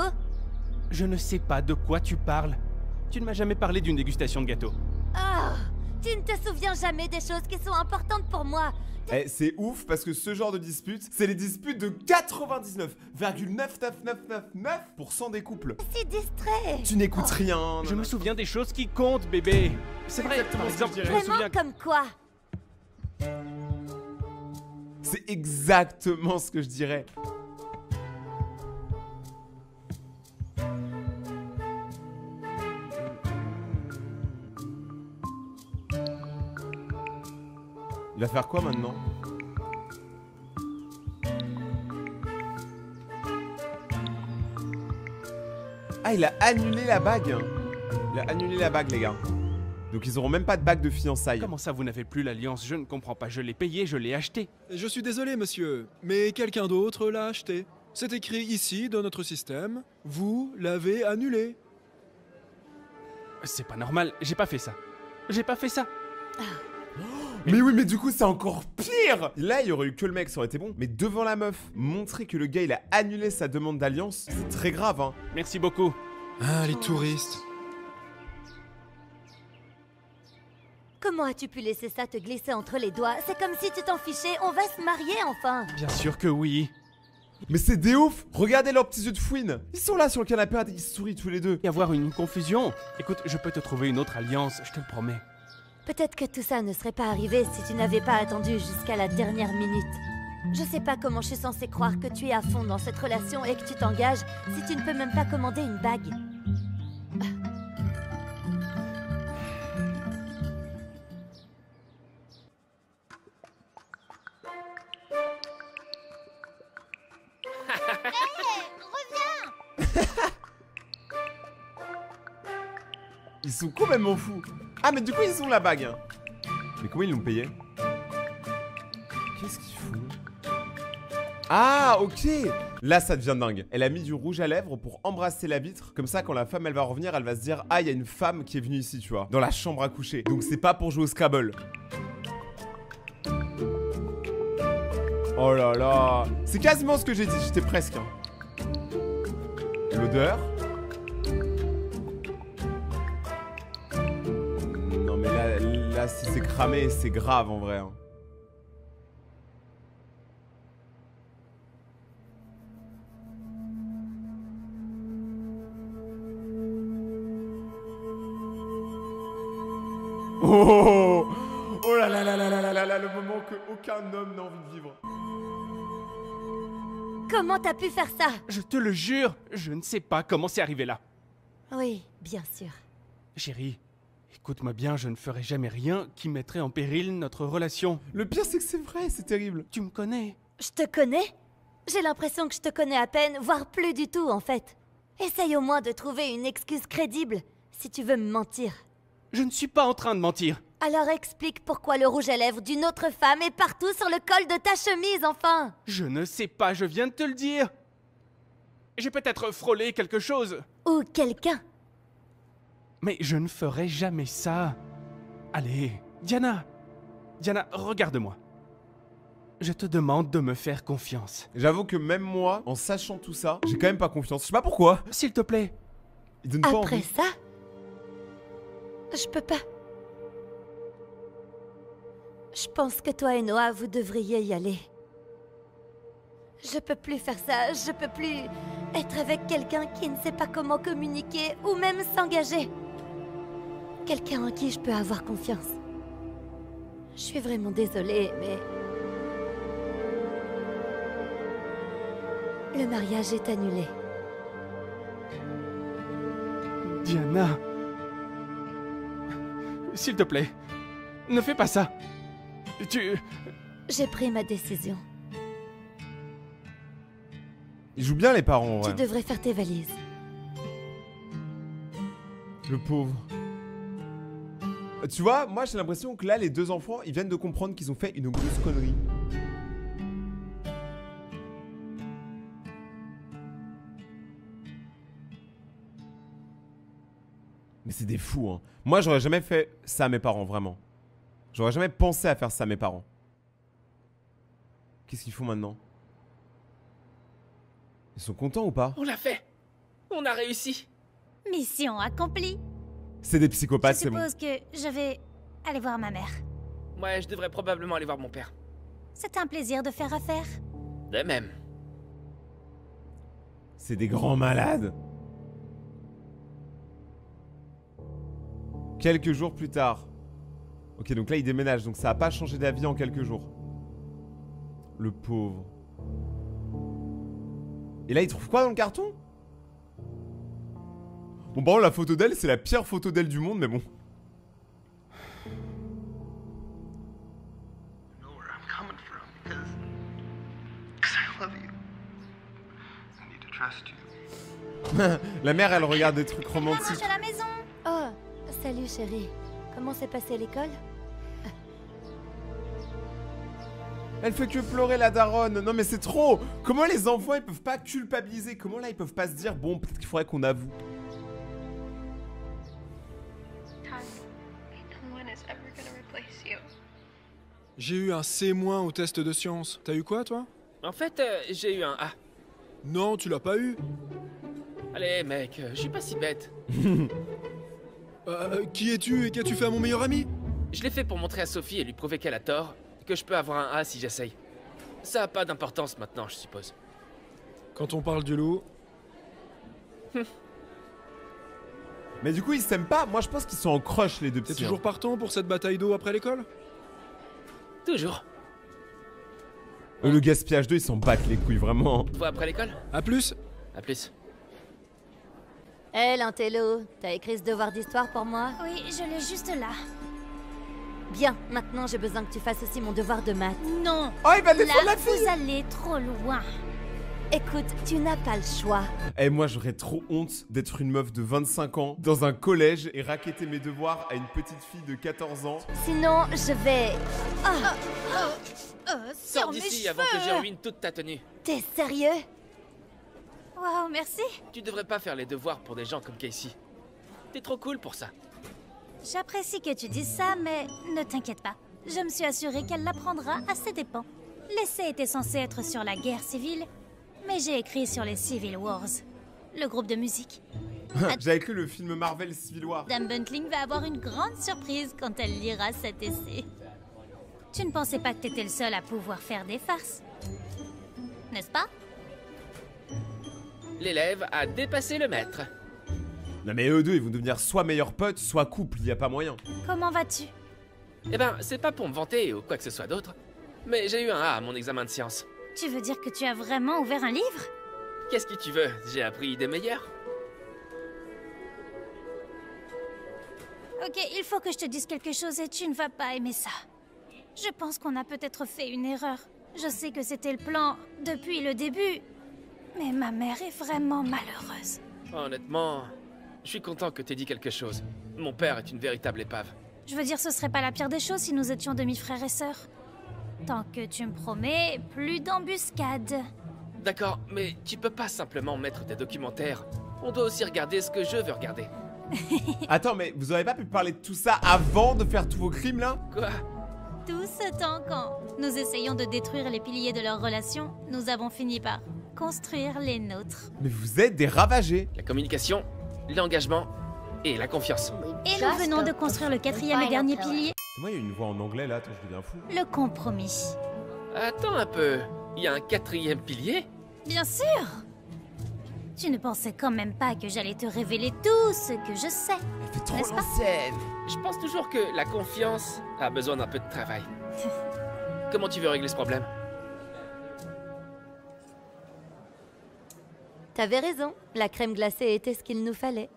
Je ne sais pas de quoi tu parles. Tu ne m'as jamais parlé d'une dégustation de gâteau. Oh, tu ne te souviens jamais des choses qui sont importantes pour moi. Eh, c'est ouf parce que ce genre de dispute, c'est les disputes de 99,99999% des couples. Si distrait. Tu n'écoutes rien. Je me souviens des choses qui comptent, bébé. C'est vrai, par exemple, je me Vraiment souviens... comme quoi? C'est exactement ce que je dirais. Il va faire quoi maintenant? Ah, il a annulé la bague. Il a annulé la bague, les gars. Donc ils auront même pas de bague de fiançailles. Comment ça, vous n'avez plus l'alliance? Je ne comprends pas. Je l'ai payé, je l'ai acheté. Je suis désolé, monsieur, mais quelqu'un d'autre l'a acheté. C'est écrit ici dans notre système. Vous l'avez annulé. C'est pas normal. J'ai pas fait ça. J'ai pas fait ça. Mais oui, mais du coup, c'est encore pire. Là, il y aurait eu que le mec, ça aurait été bon. Mais devant la meuf, montrer que le gars, il a annulé sa demande d'alliance, c'est très grave, hein. Merci beaucoup. Ah, les touristes. Comment as-tu pu laisser ça te glisser entre les doigts? C'est comme si tu t'en fichais. On va se marier enfin. Bien sûr que oui. Mais c'est des ouf. Regardez leurs petits yeux de fouine. Ils sont là sur le canapé, ils sourient tous les deux. Y avoir une confusion. Écoute, je peux te trouver une autre alliance, je te le promets. Peut-être que tout ça ne serait pas arrivé si tu n'avais pas attendu jusqu'à la dernière minute. Je sais pas comment je suis censée croire que tu es à fond dans cette relation et que tu t'engages si tu ne peux même pas commander une bague. Ils sont complètement fous. Ah, mais du coup, ils ont la bague. Mais comment ils l'ont payé? Qu'est-ce qu'ils font? Ah, ok. Là, ça devient dingue. Elle a mis du rouge à lèvres pour embrasser la vitre. Comme ça, quand la femme, elle va revenir, elle va se dire: ah, il y a une femme qui est venue ici, tu vois, dans la chambre à coucher. Donc, c'est pas pour jouer au Scrabble. Oh là là. C'est quasiment ce que j'ai dit, j'étais presque. Hein. L'odeur. Non, mais là, si c'est cramé, c'est grave en vrai. Hein. Oh, oh là là là là là là là, le moment que aucun homme n'a envie de vivre. Comment t'as pu faire ça? Je te le jure, je ne sais pas comment c'est arrivé là. Oui, bien sûr. Chérie, écoute-moi bien, je ne ferai jamais rien qui mettrait en péril notre relation. Le pire, c'est que c'est vrai, c'est terrible. Tu me connais. Je te connais? J'ai l'impression que je te connais à peine, voire plus du tout en fait. Essaye au moins de trouver une excuse crédible, si tu veux me mentir. Je ne suis pas en train de mentir. Alors explique pourquoi le rouge à lèvres d'une autre femme est partout sur le col de ta chemise, enfin! Je ne sais pas, je viens de te le dire. J'ai peut-être frôlé quelque chose. Ou quelqu'un. Mais je ne ferai jamais ça. Allez, Diana. Diana, regarde-moi. Je te demande de me faire confiance. J'avoue que même moi, en sachant tout ça, j'ai quand même pas confiance. Je sais pas pourquoi. S'il te plaît. Il donne pas Après envie. ça? Je peux pas. Je pense que toi et Noah, vous devriez y aller. Je peux plus faire ça, je peux plus être avec quelqu'un qui ne sait pas comment communiquer ou même s'engager. Quelqu'un en qui je peux avoir confiance. Je suis vraiment désolée, mais... Le mariage est annulé. Diana... S'il te plaît, ne fais pas ça. J'ai pris ma décision. Ils jouent bien les parents, ouais. Tu devrais faire tes valises. Le pauvre. Tu vois, moi j'ai l'impression que là, les deux enfants, ils viennent de comprendre qu'ils ont fait une grosse connerie. Mais c'est des fous, hein. Moi, j'aurais jamais fait ça à mes parents, vraiment. J'aurais jamais pensé à faire ça à mes parents. Qu'est-ce qu'ils font maintenant? Ils sont contents ou pas? On l'a fait. On a réussi. Mission accomplie. C'est des psychopathes, Je c'est bon. suppose que je vais aller voir ma mère. Ouais, je devrais probablement aller voir mon père. C'est un plaisir de faire affaire. De même. C'est des grands malades. Quelques jours plus tard. Ok, donc là, il déménage. Donc ça a pas changé d'avis en quelques jours. Le pauvre. Et là, il trouve quoi dans le carton? Bon, par contre, la photo d'elle, c'est la pire photo d'elle du monde, mais bon. La mère, elle regarde des trucs Je romantiques. à la maison. Oh, salut chérie. Comment s'est passée l'école? Elle fait que pleurer la daronne. Non mais c'est trop. Comment les enfants ils peuvent pas culpabiliser? Comment là ils peuvent pas se dire bon peut-être qu'il faudrait qu'on avoue? J'ai eu un C- au test de sciences. T'as eu quoi, toi? En fait, j'ai eu un A. Non, tu l'as pas eu. Allez, mec, je suis pas si bête. Qui es-tu et qu'as-tu fait à mon meilleur ami? Je l'ai fait pour montrer à Sophie et lui prouver qu'elle a tort, que je peux avoir un A si j'essaye. Ça a pas d'importance maintenant, je suppose. Quand on parle du loup... Mais du coup ils s'aiment pas. Moi je pense qu'ils sont en crush les deux T'es petits. toujours partant pour cette bataille d'eau après l'école? Toujours. Le gaspillage d'eau ils s'en battent les couilles vraiment. On te voit après l'école? À plus. À plus. Hé, Lantello, t'as écrit ce devoir d'histoire pour moi? Oui, je l'ai juste là. Bien, maintenant j'ai besoin que tu fasses aussi mon devoir de maths. Non. Oh il va défendre Là, la fille. vous allez trop loin. Écoute, tu n'as pas le choix. Et moi j'aurais trop honte d'être une meuf de 25 ans dans un collège et racketter mes devoirs à une petite fille de 14 ans. Sinon, je vais... Sors d'ici avant que je ruine toute ta tenue. T'es sérieux? Waouh, merci. Tu devrais pas faire les devoirs pour des gens comme Casey. T'es trop cool pour ça. J'apprécie que tu dises ça, mais ne t'inquiète pas. Je me suis assurée qu'elle l'apprendra à ses dépens. L'essai était censé être sur la guerre civile, mais j'ai écrit sur les Civil Wars, le groupe de musique. J'avais cru le film Marvel Civil War. Dame Buntling va avoir une grande surprise quand elle lira cet essai. Tu ne pensais pas que t'étais le seul à pouvoir faire des farces, n'est-ce pas? L'élève a dépassé le maître. Non mais eux deux ils vont devenir soit meilleurs potes, soit couple, y a pas moyen. Comment vas-tu? Eh ben, c'est pas pour me vanter ou quoi que ce soit d'autre, mais j'ai eu un A à mon examen de sciences. Tu veux dire que tu as vraiment ouvert un livre? Qu'est-ce que tu veux? J'ai appris des meilleurs. Ok, il faut que je te dise quelque chose et tu ne vas pas aimer ça. Je pense qu'on a peut-être fait une erreur. Je sais que c'était le plan depuis le début, mais ma mère est vraiment malheureuse. Honnêtement, je suis content que t'aies dit quelque chose. Mon père est une véritable épave. Je veux dire, ce serait pas la pire des choses si nous étions demi-frères et sœurs. Tant que tu me promets, plus d'embuscades. D'accord, mais tu peux pas simplement mettre des documentaires. On doit aussi regarder ce que je veux regarder. Attends mais vous auriez pas pu parler de tout ça avant de faire tous vos crimes là? Quoi? Tout ce temps quand nous essayons de détruire les piliers de leur relation, nous avons fini par construire les nôtres. Mais vous êtes des ravagés. La communication, l'engagement et la confiance. Et nous venons de construire le 4e et dernier pilier, C'est moi, il y a une voix en anglais là, attends, je deviens fou. le compromis. Attends un peu, il y a un 4e pilier? Bien sûr! Tu ne pensais quand même pas que j'allais te révéler tout ce que je sais. Elle fait trop N'est-ce pas? l'ancienne. Je pense toujours que la confiance a besoin d'un peu de travail. Comment tu veux régler ce problème? T'avais raison, la crème glacée était ce qu'il nous fallait.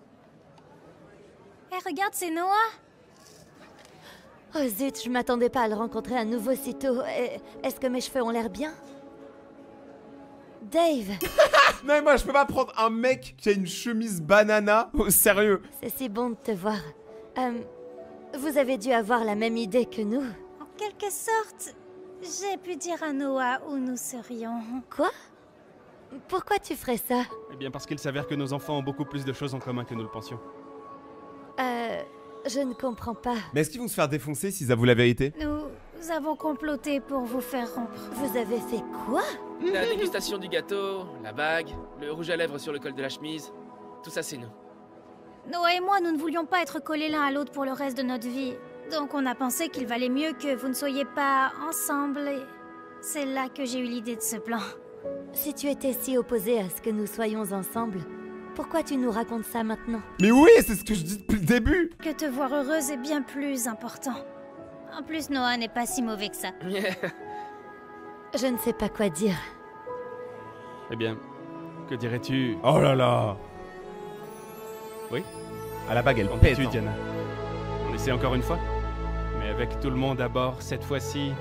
Eh, regarde, c'est Noah! Oh zut, je m'attendais pas à le rencontrer à nouveau si tôt. Est-ce que mes cheveux ont l'air bien? Dave, Non mais moi je peux pas prendre un mec qui a une chemise banana au sérieux. c'est si bon de te voir. Vous avez dû avoir la même idée que nous. En quelque sorte, j'ai pu dire à Noah où nous serions. Quoi? Pourquoi tu ferais ça? Eh bien parce qu'il s'avère que nos enfants ont beaucoup plus de choses en commun que nous le pensions. Je ne comprends pas. Mais est-ce qu'ils vont se faire défoncer s'ils avouent la vérité? Nous avons comploté pour vous faire rompre. Vous avez fait quoi? La dégustation du gâteau, la bague, le rouge à lèvres sur le col de la chemise, tout ça c'est nous. Noah et moi, nous ne voulions pas être collés l'un à l'autre pour le reste de notre vie. Donc on a pensé qu'il valait mieux que vous ne soyez pas ensemble et c'est là que j'ai eu l'idée de ce plan. Si tu étais si opposé à ce que nous soyons ensemble, pourquoi tu nous racontes ça maintenant? Mais oui, c'est ce que je dis depuis le début. Que te voir heureuse est bien plus important. En plus, Noah n'est pas si mauvais que ça. Je ne sais pas quoi dire. Eh bien, que dirais-tu... Oh là là. Oui? À la bague elle Qu'en pète. dis-tu, Hein. Diana? On essaie encore une fois? Mais avec tout le monde à bord, cette fois-ci...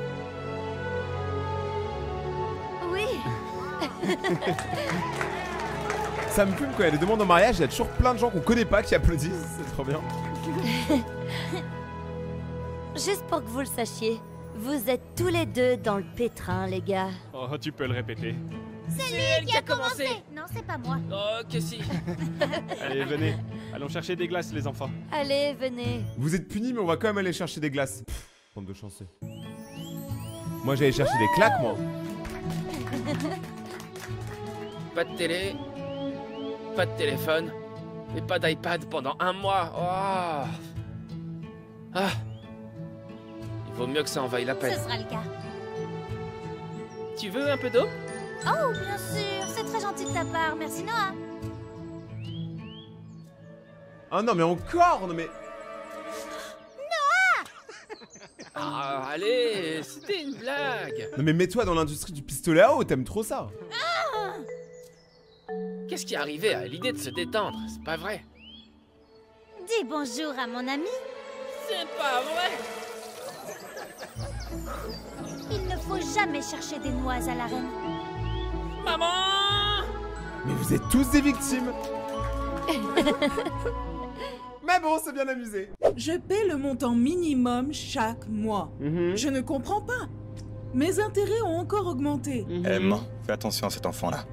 Oui. Ça me fume quand il y a des demandes en mariage, il y a toujours plein de gens qu'on connaît pas qui applaudissent, c'est trop bien. Juste pour que vous le sachiez, vous êtes tous les deux dans le pétrin, les gars. Oh, tu peux le répéter. C'est elle qui a commencé. Non, c'est pas moi. Oh que si. Allez, venez. Allons chercher des glaces, les enfants. Allez, venez. Vous êtes punis mais on va quand même aller chercher des glaces. Bande de chanceux. Moi j'allais chercher des claques moi. Pas de télé, pas de téléphone, et pas d'iPad pendant un mois. Oh. Ah. Il vaut mieux que ça en vaille la Ce peine. sera le cas. Tu veux un peu d'eau? Oh, bien sûr, c'est très gentil de ta part. Merci, Noah. Ah non mais encore, non mais... Ah, allez, c'était une blague. Non mais mets-toi dans l'industrie du pistolet à eau, t'aimes trop ça. Qu'est-ce qui est arrivé à l'idée de se détendre? C'est pas vrai. Dis bonjour à mon ami. C'est pas vrai. Il ne faut jamais chercher des noix à l'arène. Maman! Mais vous êtes tous des victimes. Mais bon, c'est bien amusé. Je paie le montant minimum chaque mois. Je ne comprends pas. Mes intérêts ont encore augmenté. M, fais attention à cet enfant-là.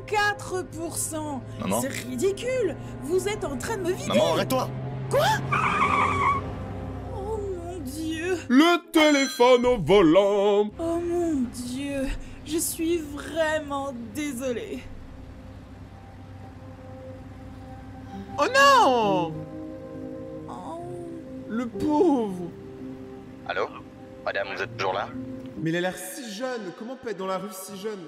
24%. Maman? C'est ridicule. Vous êtes en train de me vider. Maman, arrête-toi! Oh mon Dieu. Le téléphone au volant. Oh mon Dieu. Je suis vraiment désolée. Oh non. Oh. Le pauvre. Allô? Madame, vous êtes toujours là? Mais il a l'air si jeune, comment peut être dans la rue si jeune?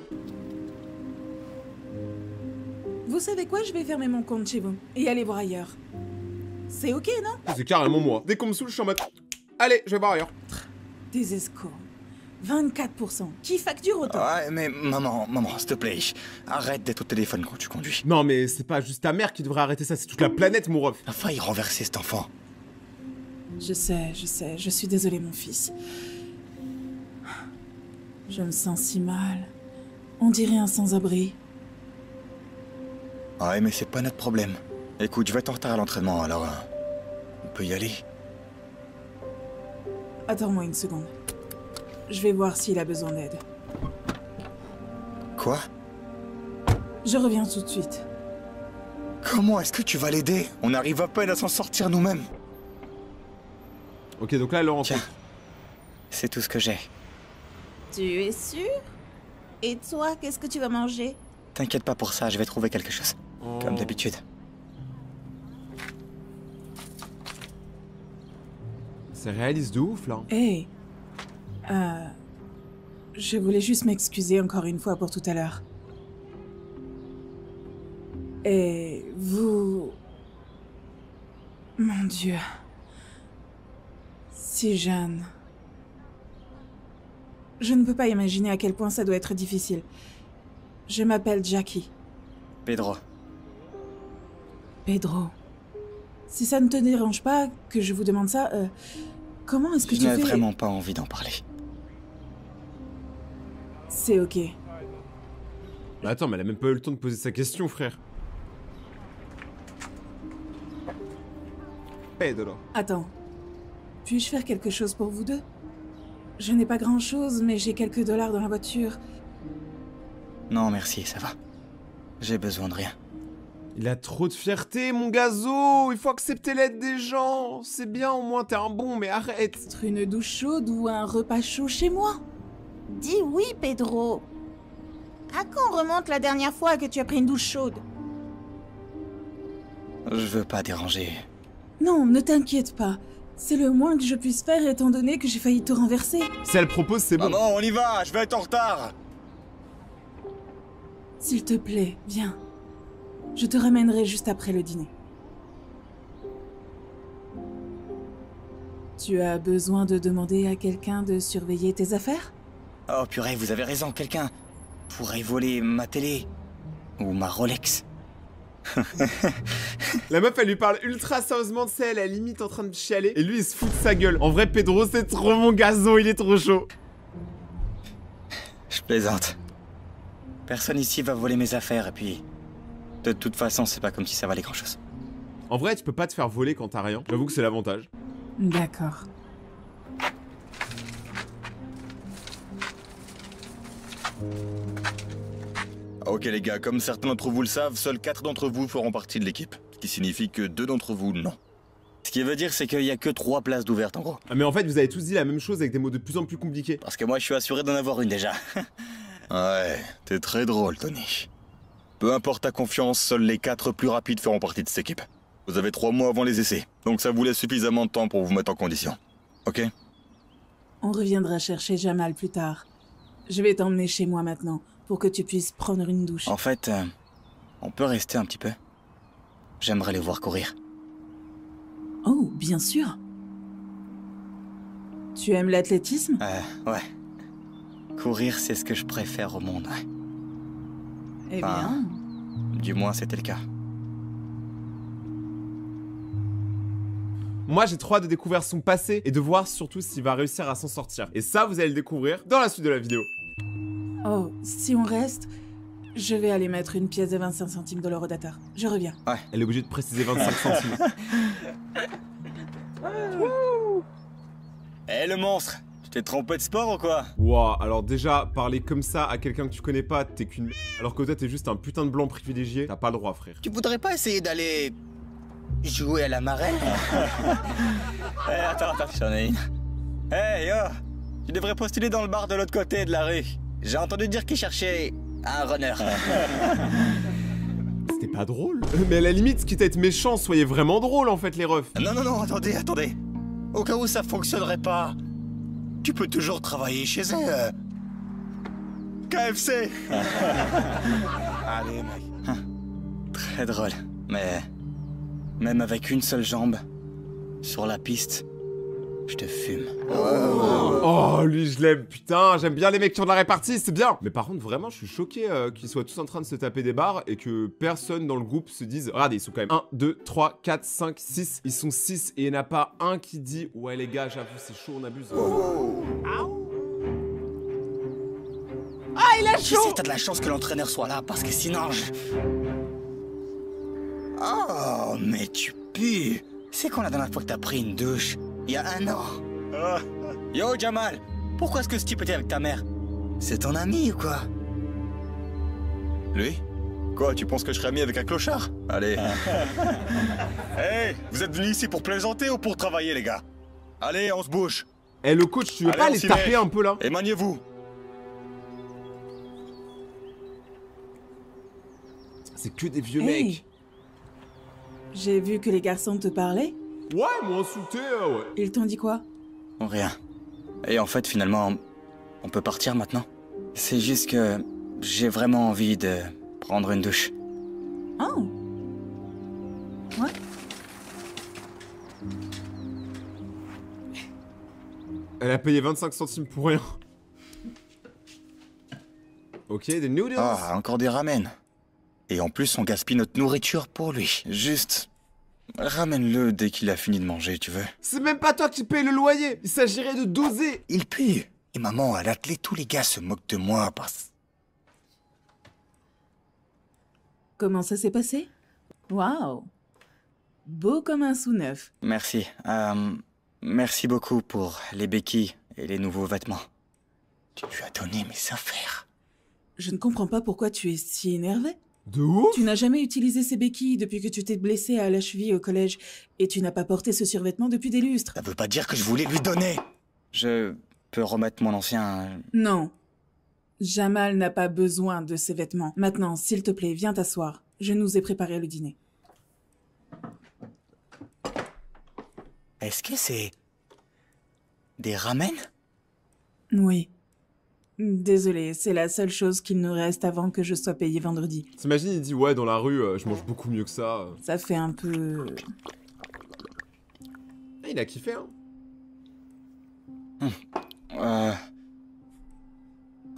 Vous savez quoi? Je vais fermer mon compte chez vous et aller voir ailleurs. C'est ok, non? C'est carrément moi. Dès qu'on me saoule, je suis en mode... Allez, je vais voir ailleurs. Des escrocs. 24%. Qui facture autant? Ouais, mais maman, s'il te plaît, arrête d'être au téléphone quand tu conduis. Non mais c'est pas juste ta mère qui devrait arrêter ça, c'est toute la planète mon ref. Il a failli renverser cet enfant. Je sais, je suis désolée, mon fils. Je me sens si mal. On dirait un sans-abri. Ouais, mais c'est pas notre problème. Écoute, je vais être en retard à l'entraînement, alors on peut y aller. Attends-moi une seconde. Je vais voir s'il a besoin d'aide. Quoi? Je reviens tout de suite. Comment est-ce que tu vas l'aider? On arrive à peine à s'en sortir nous-mêmes. Ok, donc là, elle le rencontre. Tiens, c'est tout ce que j'ai. Tu es sûr? Et toi, qu'est-ce que tu vas manger? T'inquiète pas pour ça, je vais trouver quelque chose. Oh. Comme d'habitude. C'est réaliste de ouf, là. Hey, je voulais juste m'excuser encore une fois pour tout à l'heure. Et vous... Mon Dieu. Si jeune. Je ne peux pas imaginer à quel point ça doit être difficile. Je m'appelle Jackie. Pedro. Pedro. Si ça ne te dérange pas que je vous demande ça, comment est-ce que Je tu n'ai fais... vraiment pas envie d'en parler. C'est ok. Bah attends, mais elle a même pas eu le temps de poser sa question, frère. Pedro. Attends. Puis-je faire quelque chose pour vous deux? Je n'ai pas grand-chose, mais j'ai quelques dollars dans la voiture. Non, merci, ça va. J'ai besoin de rien. Il a trop de fierté, mon gazo. Il faut accepter l'aide des gens. C'est bien, au moins, t'es un bon, mais arrête. Une douche chaude ou un repas chaud chez moi? Dis oui, Pedro. À quand remonte la dernière fois que tu as pris une douche chaude? Je veux pas déranger. Non, ne t'inquiète pas. C'est le moins que je puisse faire étant donné que j'ai failli te renverser. Si elle propose, c'est bon. Maman, on y va, je vais être en retard. S'il te plaît, viens. Je te ramènerai juste après le dîner. Tu as besoin de demander à quelqu'un de surveiller tes affaires? Oh purée, vous avez raison, quelqu'un pourrait voler ma télé. Ou ma Rolex. La meuf, elle lui parle ultra sérieusement, tu sais, elle est limite en train de chialer. Et lui, il se fout de sa gueule. En vrai, Pedro, c'est trop mon gazo, il est trop chaud. Je plaisante. Personne ici va voler mes affaires, et puis... De toute façon, c'est pas comme si ça valait grand-chose. En vrai, tu peux pas te faire voler quand t'as rien. J'avoue que c'est l'avantage. D'accord. Ok les gars, comme certains d'entre vous le savent, seuls 4 d'entre vous feront partie de l'équipe. Ce qui signifie que 2 d'entre vous, non. Ce qui veut dire, c'est qu'il y a que 3 places d'ouvertes en gros. Ah mais en fait, vous avez tous dit la même chose avec des mots de plus en plus compliqués. Parce que moi, je suis assuré d'en avoir une déjà. Ouais, t'es très drôle, Tony. Peu importe ta confiance, seuls les 4 plus rapides feront partie de cette équipe. Vous avez 3 mois avant les essais, donc ça vous laisse suffisamment de temps pour vous mettre en condition. Ok? On reviendra chercher Jamal plus tard. Je vais t'emmener chez moi maintenant, pour que tu puisses prendre une douche. En fait, on peut rester un petit peu. J'aimerais les voir courir. Oh, bien sûr. Tu aimes l'athlétisme? Ouais. Courir, c'est ce que je préfère au monde, ouais. Eh bien... Du moins, c'était le cas. Moi, j'ai trop hâte de découvrir son passé et de voir surtout s'il va réussir à s'en sortir. Et ça, vous allez le découvrir dans la suite de la vidéo. Oh, si on reste, je vais aller mettre une pièce de 25 centimes dans le rodateur. Je reviens. Ouais. Elle est obligée de préciser 25 centimes. Eh le monstre, tu t'es trompé de sport ou quoi? Ouah, alors déjà, parler comme ça à quelqu'un que tu connais pas, t'es qu'une... Alors que toi, t'es juste un putain de blanc privilégié, t'as pas le droit, frère. Tu voudrais pas essayer d'aller... jouer à la marelle? Eh, attends, j'en ai une. Eh, yo! Tu devrais postuler dans le bar de l'autre côté de la rue. J'ai entendu dire qu'ils cherchaient un runner. C'était pas drôle. Mais à la limite, quitte à être méchant, soyez vraiment drôle en fait, les refs. Non, attendez. Au cas où ça fonctionnerait pas, tu peux toujours travailler chez eux. KFC. Allez, mec. Très drôle, mais... Même avec une seule jambe, sur la piste, je te fume. Oh, lui je l'aime, putain, j'aime bien les mecs qui ont de la répartie, c'est bien. Mais par contre, vraiment, je suis choqué qu'ils soient tous en train de se taper des barres et que personne dans le groupe se dise... Regardez, ils sont quand même 1, 2, 3, 4, 5, 6. Ils sont 6 et il n'y en a pas un qui dit... Ouais les gars, j'avoue, c'est chaud, on abuse. Ah, il a chaud! Tu sais, t'as de la chance que l'entraîneur soit là, parce que sinon je... Oh, mais tu pues! C'est quand la dernière fois que t'as pris une douche? Il y a 1 an. Yo, Jamal! Pourquoi est-ce que ce type était avec ta mère? C'est ton ami ou quoi? Lui? Quoi, tu penses que je serais ami avec un clochard? Allez. Hey, vous êtes venus ici pour plaisanter ou pour travailler, les gars? Allez, on se bouge. Eh, le coach, tu veux pas aller taper un peu là? Émagnez-vous. C'est que des vieux Hey. mecs. J'ai vu que les garçons te parlaient. Ouais, ils m'ont insulté, ouais. Ils t'ont dit quoi? Rien. Et en fait, finalement, on peut partir maintenant. C'est juste que j'ai vraiment envie de prendre une douche. Oh. Ouais. Elle a payé 25 centimes pour rien. Ok, des noodles. Ah, encore des ramen. Et en plus, on gaspille notre nourriture pour lui. Juste... ramène-le dès qu'il a fini de manger, tu veux. C'est même pas toi qui paye le loyer. Il s'agirait de doser. Il pue. Et maman, à l'atelier, tous les gars se moquent de moi parce... Comment ça s'est passé? Waouh. Beau comme un sous-neuf. Merci. Merci beaucoup pour les béquilles et les nouveaux vêtements. Tu lui as donné mes affaires. Je ne comprends pas pourquoi tu es si énervé. De ouf. Tu n'as jamais utilisé ces béquilles depuis que tu t'es blessé à la cheville au collège. Et tu n'as pas porté ce survêtement depuis des lustres. Ça veut pas dire que je voulais lui donner. Je peux remettre mon ancien... Non. Jamal n'a pas besoin de ces vêtements. Maintenant, s'il te plaît, viens t'asseoir. Je nous ai préparé le dîner. Est-ce que c'est... des ramen? Oui. Désolé, c'est la seule chose qu'il nous reste avant que je sois payé vendredi. T'imagines, il dit ouais, dans la rue, je mange beaucoup mieux que ça. Ça fait un peu... Ah, il a kiffé, hein.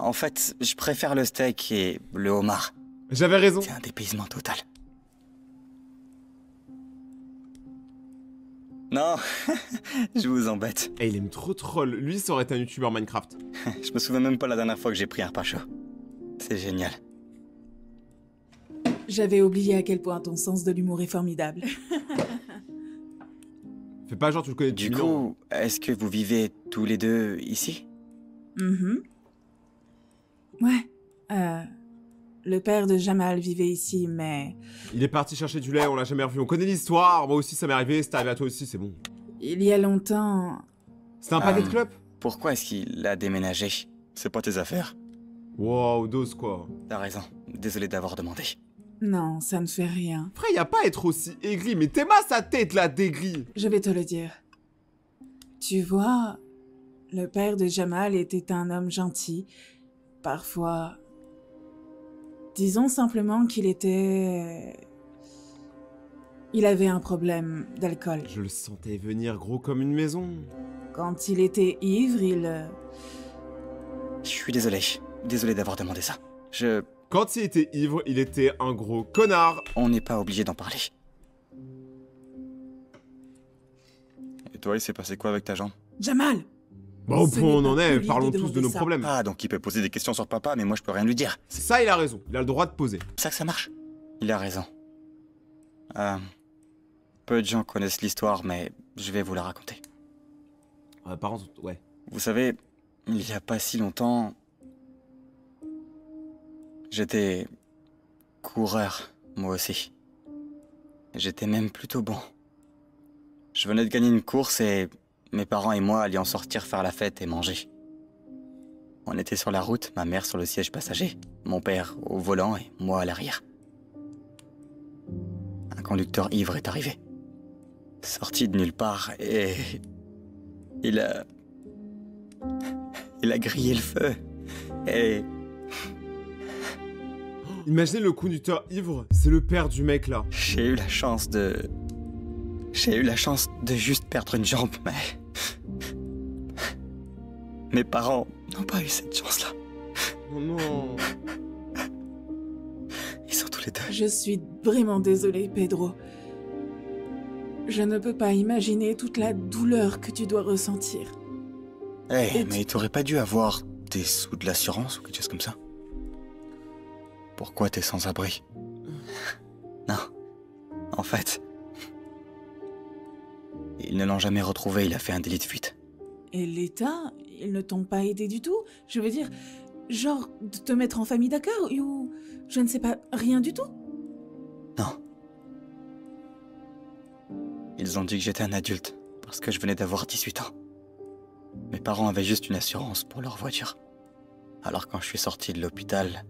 En fait, je préfère le steak et le homard. J'avais raison. C'est un dépaysement total. Non, je vous embête. Et il aime trop troll. Lui, ça aurait été un youtubeur Minecraft. Je me souviens même pas la dernière fois que j'ai pris un repas chaud. C'est génial. J'avais oublié à quel point ton sens de l'humour est formidable. Fais pas genre tu le connais depuis Du coup, est-ce que vous vivez tous les deux ici? Ouais. Le père de Jamal vivait ici, mais... Il est parti chercher du lait, on l'a jamais revu. On connaît l'histoire, moi aussi ça m'est arrivé, c'est arrivé à toi aussi, c'est bon. Il y a longtemps... C'était un paquet de clopes? Pourquoi est-ce qu'il a déménagé? C'est pas tes affaires. Wow, dose quoi. T'as raison. Désolé d'avoir demandé. Non, ça ne fait rien. Frère, y a pas à être aussi aigri, mais t'es ma sa tête là, dégris. Je vais te le dire. Tu vois, le père de Jamal était un homme gentil. Parfois... Disons simplement qu'il était... Il avait un problème d'alcool. Je le sentais venir gros comme une maison. Quand il était ivre, il... Je suis désolé. Désolé d'avoir demandé ça. Quand il était ivre, il était un gros connard. On n'est pas obligé d'en parler. Et toi, il s'est passé quoi avec ta jambe? Jamal! Bon, au point où on en est, parlons tous de nos problèmes. Ah, donc il peut poser des questions sur papa, mais moi je peux rien lui dire. C'est ça, il a raison. Il a le droit de poser. C'est ça que ça marche. Il a raison. Peu de gens connaissent l'histoire, mais je vais vous la raconter. Par contre, ouais. Vous savez, il y a pas si longtemps... J'étais... coureur, moi aussi. J'étais même plutôt bon. Je venais de gagner une course et... mes parents et moi allions sortir faire la fête et manger. On était sur la route, ma mère sur le siège passager, mon père au volant et moi à l'arrière. Un conducteur ivre est arrivé. Sorti de nulle part et... Il a grillé le feu. Et... Imaginez le conducteur ivre, c'est le père du mec là. J'ai eu la chance de juste perdre une jambe, mais... Mes parents n'ont pas eu cette chance-là. Oh non. Ils sont tous les deux. Je suis vraiment désolée, Pedro. Je ne peux pas imaginer toute la douleur que tu dois ressentir. Mais t'aurais pas dû avoir des sous de l'assurance ou quelque chose comme ça? Pourquoi t'es sans abri? Non. En fait... Ils ne l'ont jamais retrouvé, il a fait un délit de fuite. Et l'État, ils ne t'ont pas aidé du tout? Je veux dire, genre, de te mettre en famille d'accueil ou... Je ne sais pas, rien du tout? Non. Ils ont dit que j'étais un adulte, parce que je venais d'avoir 18 ans. Mes parents avaient juste une assurance pour leur voiture. Alors quand je suis sorti de l'hôpital,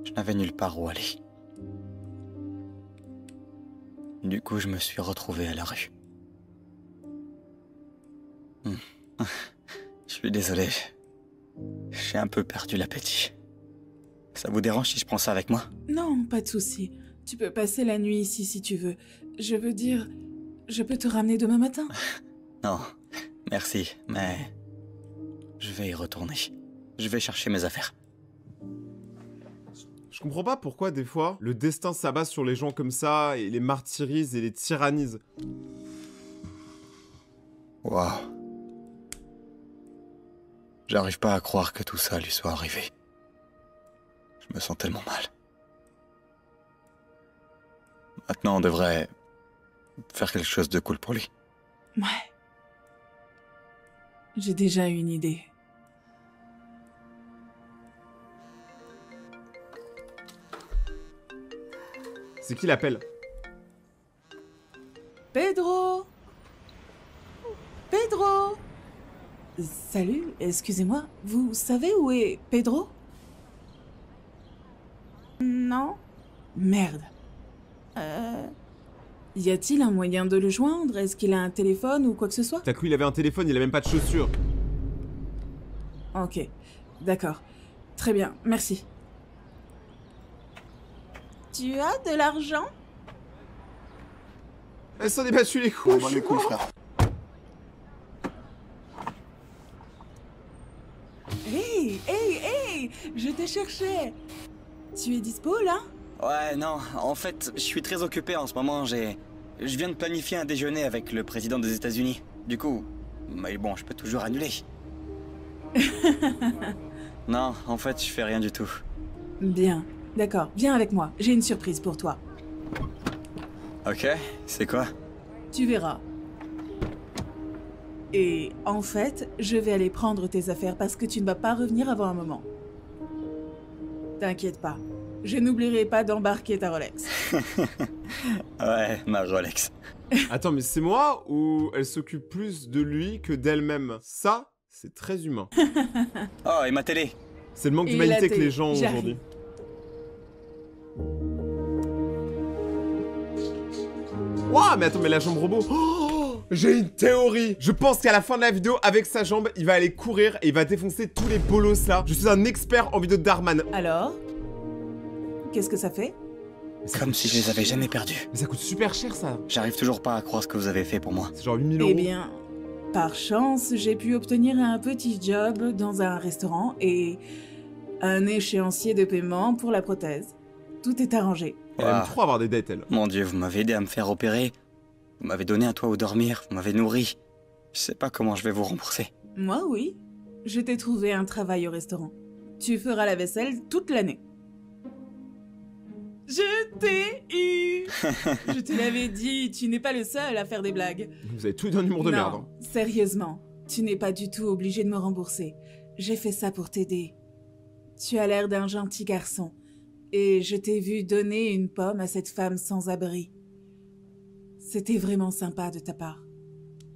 je n'avais nulle part où aller. Du coup, je me suis retrouvé à la rue. Je suis désolé. J'ai un peu perdu l'appétit. Ça vous dérange si je prends ça avec moi? Non, pas de souci. Tu peux passer la nuit ici si tu veux. Je veux dire, je peux te ramener demain matin. Non, merci, mais... je vais y retourner. Je vais chercher mes affaires. Je comprends pas pourquoi, des fois, le destin s'abat sur les gens comme ça, et les martyrise et les tyrannise. Waouh. J'arrive pas à croire que tout ça lui soit arrivé. Je me sens tellement mal. Maintenant, on devrait faire quelque chose de cool pour lui. Ouais. J'ai déjà une idée. C'est qui l'appelle? Pedro! Pedro! Salut, excusez-moi, vous savez où est Pedro? Non. Merde. Y a-t-il un moyen de le joindre? Est-ce qu'il a un téléphone ou quoi que ce soit? T'as cru il avait un téléphone, il a même pas de chaussures. Ok, d'accord. Très bien, merci. Tu as de l'argent? Elle s'en est battue les couilles. On va les couilles, frère. Hey! Je te cherchais! Tu es dispo, là? Ouais, non, en fait, je suis très occupé en ce moment, Je viens de planifier un déjeuner avec le président des États-Unis. Du coup... mais bon, je peux toujours annuler. Non, en fait, je fais rien du tout. Bien, d'accord, viens avec moi, j'ai une surprise pour toi. Ok, c'est quoi? Tu verras. Et en fait, je vais aller prendre tes affaires parce que tu ne vas pas revenir avant un moment. T'inquiète pas, je n'oublierai pas d'embarquer ta Rolex. Ouais, ma Rolex. Attends, mais c'est moi ou elle s'occupe plus de lui que d'elle-même? Ça, c'est très humain. Oh, et ma télé? C'est le manque Et d'humanité la que les gens ont j'arrive. aujourd'hui. Waouh, mais attends, mais la jambe robot. Oh, j'ai une théorie. Je pense qu'à la fin de la vidéo, avec sa jambe, il va aller courir et il va défoncer tous les bolos là. Je suis un expert en vidéo d'Arman. Alors? Qu'est-ce que ça fait? Comme si je les avais jamais perdus. Mais ça coûte super cher ça. J'arrive toujours pas à croire ce que vous avez fait pour moi. C'est genre 8000 euros. Eh bien, par chance, j'ai pu obtenir un petit job dans un restaurant et un échéancier de paiement pour la prothèse. Tout est arrangé. Elle aime Waouh. trop avoir des dettes, elle. Mon Dieu, vous m'avez aidé à me faire opérer. Vous m'avez donné un toit où dormir, vous m'avez nourri. Je sais pas comment je vais vous rembourser. Moi, oui. Je t'ai trouvé un travail au restaurant. Tu feras la vaisselle toute l'année. Je t'ai eu. Je te l'avais dit, tu n'es pas le seul à faire des blagues. Vous avez tout d'un humour de non, merde. Hein. Sérieusement, tu n'es pas du tout obligé de me rembourser. J'ai fait ça pour t'aider. Tu as l'air d'un gentil garçon. Et je t'ai vu donner une pomme à cette femme sans abri. C'était vraiment sympa de ta part.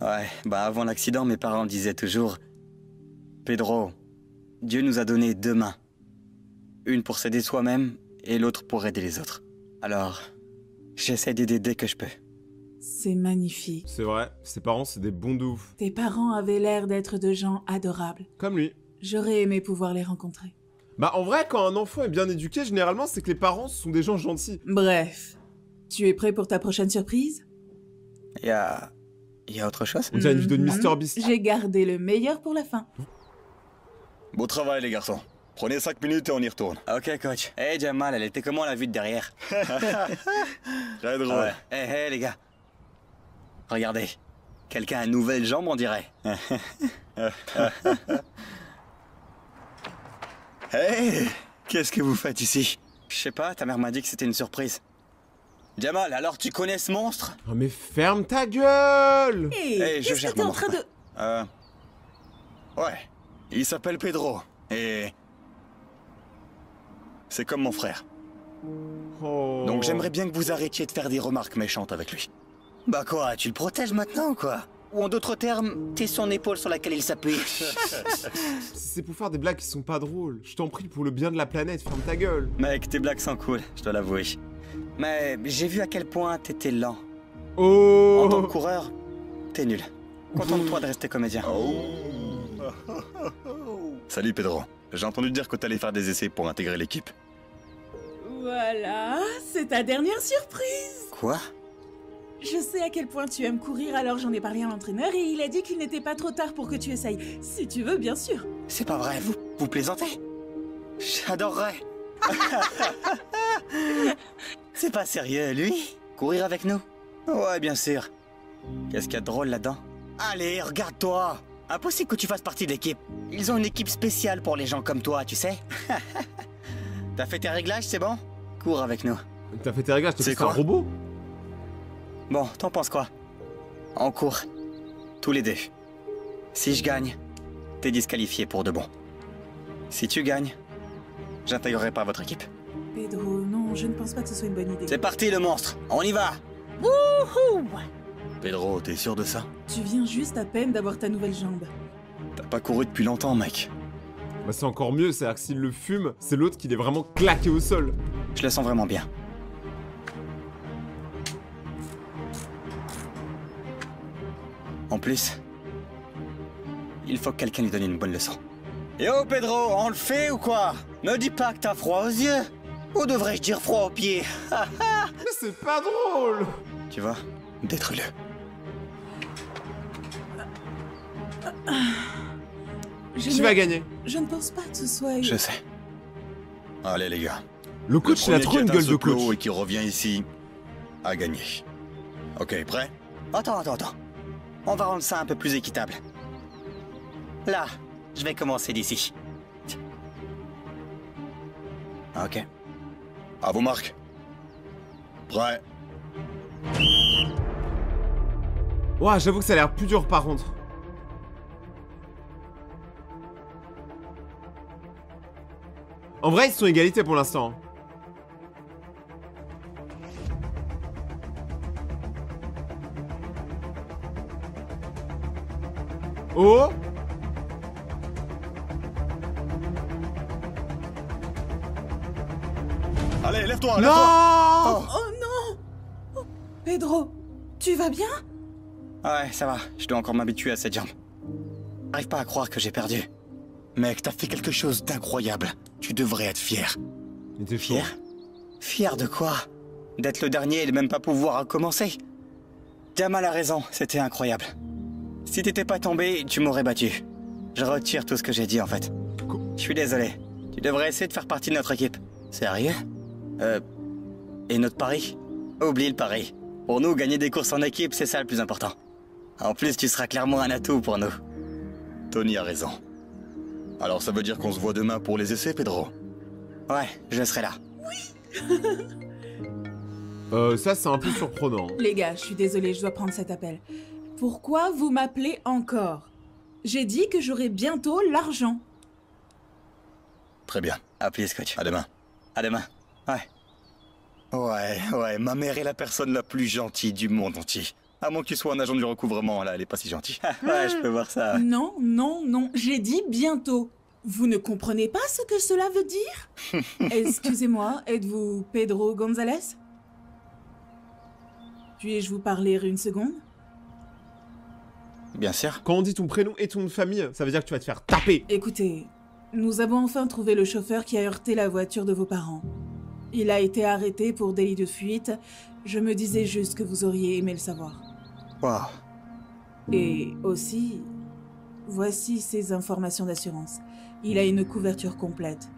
Ouais, bah avant l'accident, mes parents disaient toujours... Pedro, Dieu nous a donné deux mains. Une pour s'aider soi-même et l'autre pour aider les autres. Alors, j'essaie d'aider dès que je peux. C'est magnifique. C'est vrai, ses parents c'est des bons de ouf. Tes parents avaient l'air d'être de gens adorables. Comme lui. J'aurais aimé pouvoir les rencontrer. Bah en vrai, quand un enfant est bien éduqué, généralement c'est que les parents sont des gens gentils. Bref, tu es prêt pour ta prochaine surprise? Y a autre chose? On dirait une vidéo de Mhm. Mister Beast. J'ai gardé le meilleur pour la fin. Beau travail les garçons. Prenez 5 minutes et on y retourne. Ok coach. Hey Jamal, elle était comment la vue de derrière? Très drôle. Ouais. Hey les gars. Regardez. Quelqu'un a une nouvelle jambe on dirait. Hey, qu'est-ce que vous faites ici? Je sais pas, ta mère m'a dit que c'était une surprise. Jamal, alors tu connais ce monstre? Oh mais ferme ta gueule! Hey, je qu'est-ce gère, que t'es en maman. train de... Ouais, il s'appelle Pedro, et... c'est comme mon frère. Oh. Donc j'aimerais bien que vous arrêtiez de faire des remarques méchantes avec lui. Bah quoi, tu le protèges maintenant ou quoi? Ou en d'autres termes, t'es son épaule sur laquelle il s'appuie. Si c'est pour faire des blagues qui sont pas drôles, je t'en prie pour le bien de la planète, ferme ta gueule. Mec, tes blagues sont cool, je dois l'avouer. Mais j'ai vu à quel point t'étais lent. Oh. En tant que coureur, t'es nul. Contente-toi de rester comédien. Salut Pedro. J'ai entendu dire que t'allais faire des essais pour intégrer l'équipe. Voilà, c'est ta dernière surprise. Quoi? Je sais à quel point tu aimes courir, alors j'en ai parlé à l'entraîneur et il a dit qu'il n'était pas trop tard pour que tu essayes. Si tu veux, bien sûr. C'est pas vrai, vous plaisantez? J'adorerais. C'est pas sérieux, lui? Courir avec nous? Ouais, bien sûr. Qu'est-ce qu'il y a de drôle là-dedans? Allez, regarde-toi! Impossible que tu fasses partie de l'équipe. Ils ont une équipe spéciale pour les gens comme toi, tu sais. T'as fait tes réglages, c'est bon? Cours avec nous. T'as fait tes réglages, t'es un robot? Bon, t'en penses quoi? On court. Tous les deux. Si je gagne, t'es disqualifié pour de bon. Si tu gagnes, j'intégrerai pas votre équipe. Pedro, non, je ne pense pas que ce soit une bonne idée. C'est parti le monstre, on y va! Wouhou! Pedro, t'es sûr de ça? Tu viens juste à peine d'avoir ta nouvelle jambe. T'as pas couru depuis longtemps, mec. Bah c'est encore mieux, c'est-à-dire que s'il le fume, c'est l'autre qui est vraiment claqué au sol. Je le sens vraiment bien. En plus, il faut que quelqu'un lui donne une bonne leçon. Yo Pedro, on le fait ou quoi? Me dis pas que t'as froid aux yeux. Ou devrais-je dire froid aux pieds? Mais c'est pas drôle. Tu vois, détruis-le. Qui va gagner? Je ne pense pas que ce soit... Je sais. Allez les gars. Le coach, il a trop une gueule de coach. Et qui revient ici a gagné. Ok, prêt? Attends. On va rendre ça un peu plus équitable. Là, je vais commencer d'ici. Ok. À vos marques. Prêt? Ouah, j'avoue que ça a l'air plus dur par contre. En vrai, ils sont égalité pour l'instant. Oh! Allez, lève-toi, non! Oh non! Oh, Pedro, tu vas bien? Ouais, ça va. Je dois encore m'habituer à cette jambe. J'arrive pas à croire que j'ai perdu. Mec, t'as fait quelque chose d'incroyable. Tu devrais être fier. Il était fier? Fier de quoi? D'être le dernier et de même pas pouvoir recommencer. Jamal a raison, c'était incroyable. Si t'étais pas tombé, tu m'aurais battu. Je retire tout ce que j'ai dit en fait. Je suis désolé. Tu devrais essayer de faire partie de notre équipe. Sérieux? Et notre pari? Oublie le pari. Pour nous, gagner des courses en équipe, c'est ça le plus important. En plus, tu seras clairement un atout pour nous. Tony a raison. Alors ça veut dire qu'on se voit demain pour les essais, Pedro? Ouais, je serai là. Oui. Ça c'est un peu surprenant. Les gars, je suis désolée, je dois prendre cet appel. Pourquoi vous m'appelez encore? J'ai dit que j'aurai bientôt l'argent. Très bien. Appelez Scotch. À demain. À demain. Ouais. Ouais, ma mère est la personne la plus gentille du monde entier. À moins que tu sois un agent du recouvrement, là, elle est pas si gentille. Ouais, je peux voir ça. Non, j'ai dit bientôt. Vous ne comprenez pas ce que cela veut dire? Excusez-moi, êtes-vous Pedro González? Puis-je vous parler une seconde? Bien sûr. Quand on dit ton prénom et ton nom de famille, ça veut dire que tu vas te faire taper. Écoutez, nous avons enfin trouvé le chauffeur qui a heurté la voiture de vos parents. Il a été arrêté pour délit de fuite. Je me disais juste que vous auriez aimé le savoir. Wow. Et aussi, voici ses informations d'assurance. Il a une couverture complète.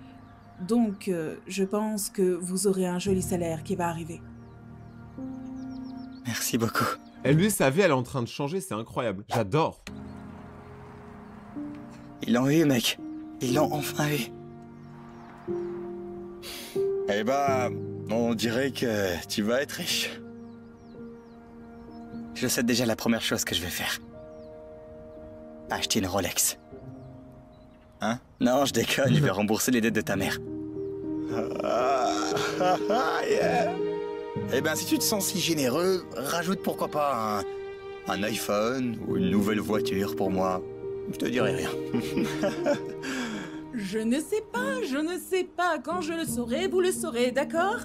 Donc, je pense que vous aurez un joli salaire qui va arriver. Merci beaucoup. Et lui, sa vie, elle est en train de changer, c'est incroyable. J'adore. Ils l'ont eu, mec. Ils l'ont enfin eu. Eh bah, on dirait que tu vas être riche. Je sais déjà la première chose que je vais faire. Acheter une Rolex. Hein? Non, je déconne, je vais rembourser les dettes de ta mère. Yeah. Eh ben, si tu te sens si généreux, rajoute pourquoi pas un iPhone ou une nouvelle voiture pour moi. Je te dirai rien. Je ne sais pas. Quand je le saurai, vous le saurez, d'accord?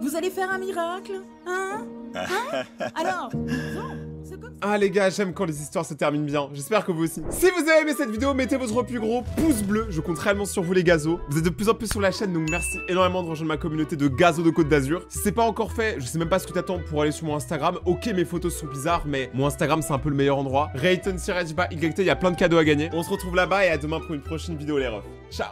Vous allez faire un miracle, hein? Alors, non, c'est Ah les gars, j'aime quand les histoires se terminent bien. J'espère que vous aussi. Si vous avez aimé cette vidéo, mettez votre plus gros pouce bleu. Je compte réellement sur vous les gazos. Vous êtes de plus en plus sur la chaîne, donc merci énormément de rejoindre ma communauté de gazos de Côte d'Azur. Si c'est pas encore fait, je sais même pas ce que t'attends pour aller sur mon Instagram. Ok, mes photos sont bizarres, mais mon Instagram c'est un peu le meilleur endroit. Rayton-YT, il y a plein de cadeaux à gagner. On se retrouve là-bas et à demain pour une prochaine vidéo les refs. Ciao.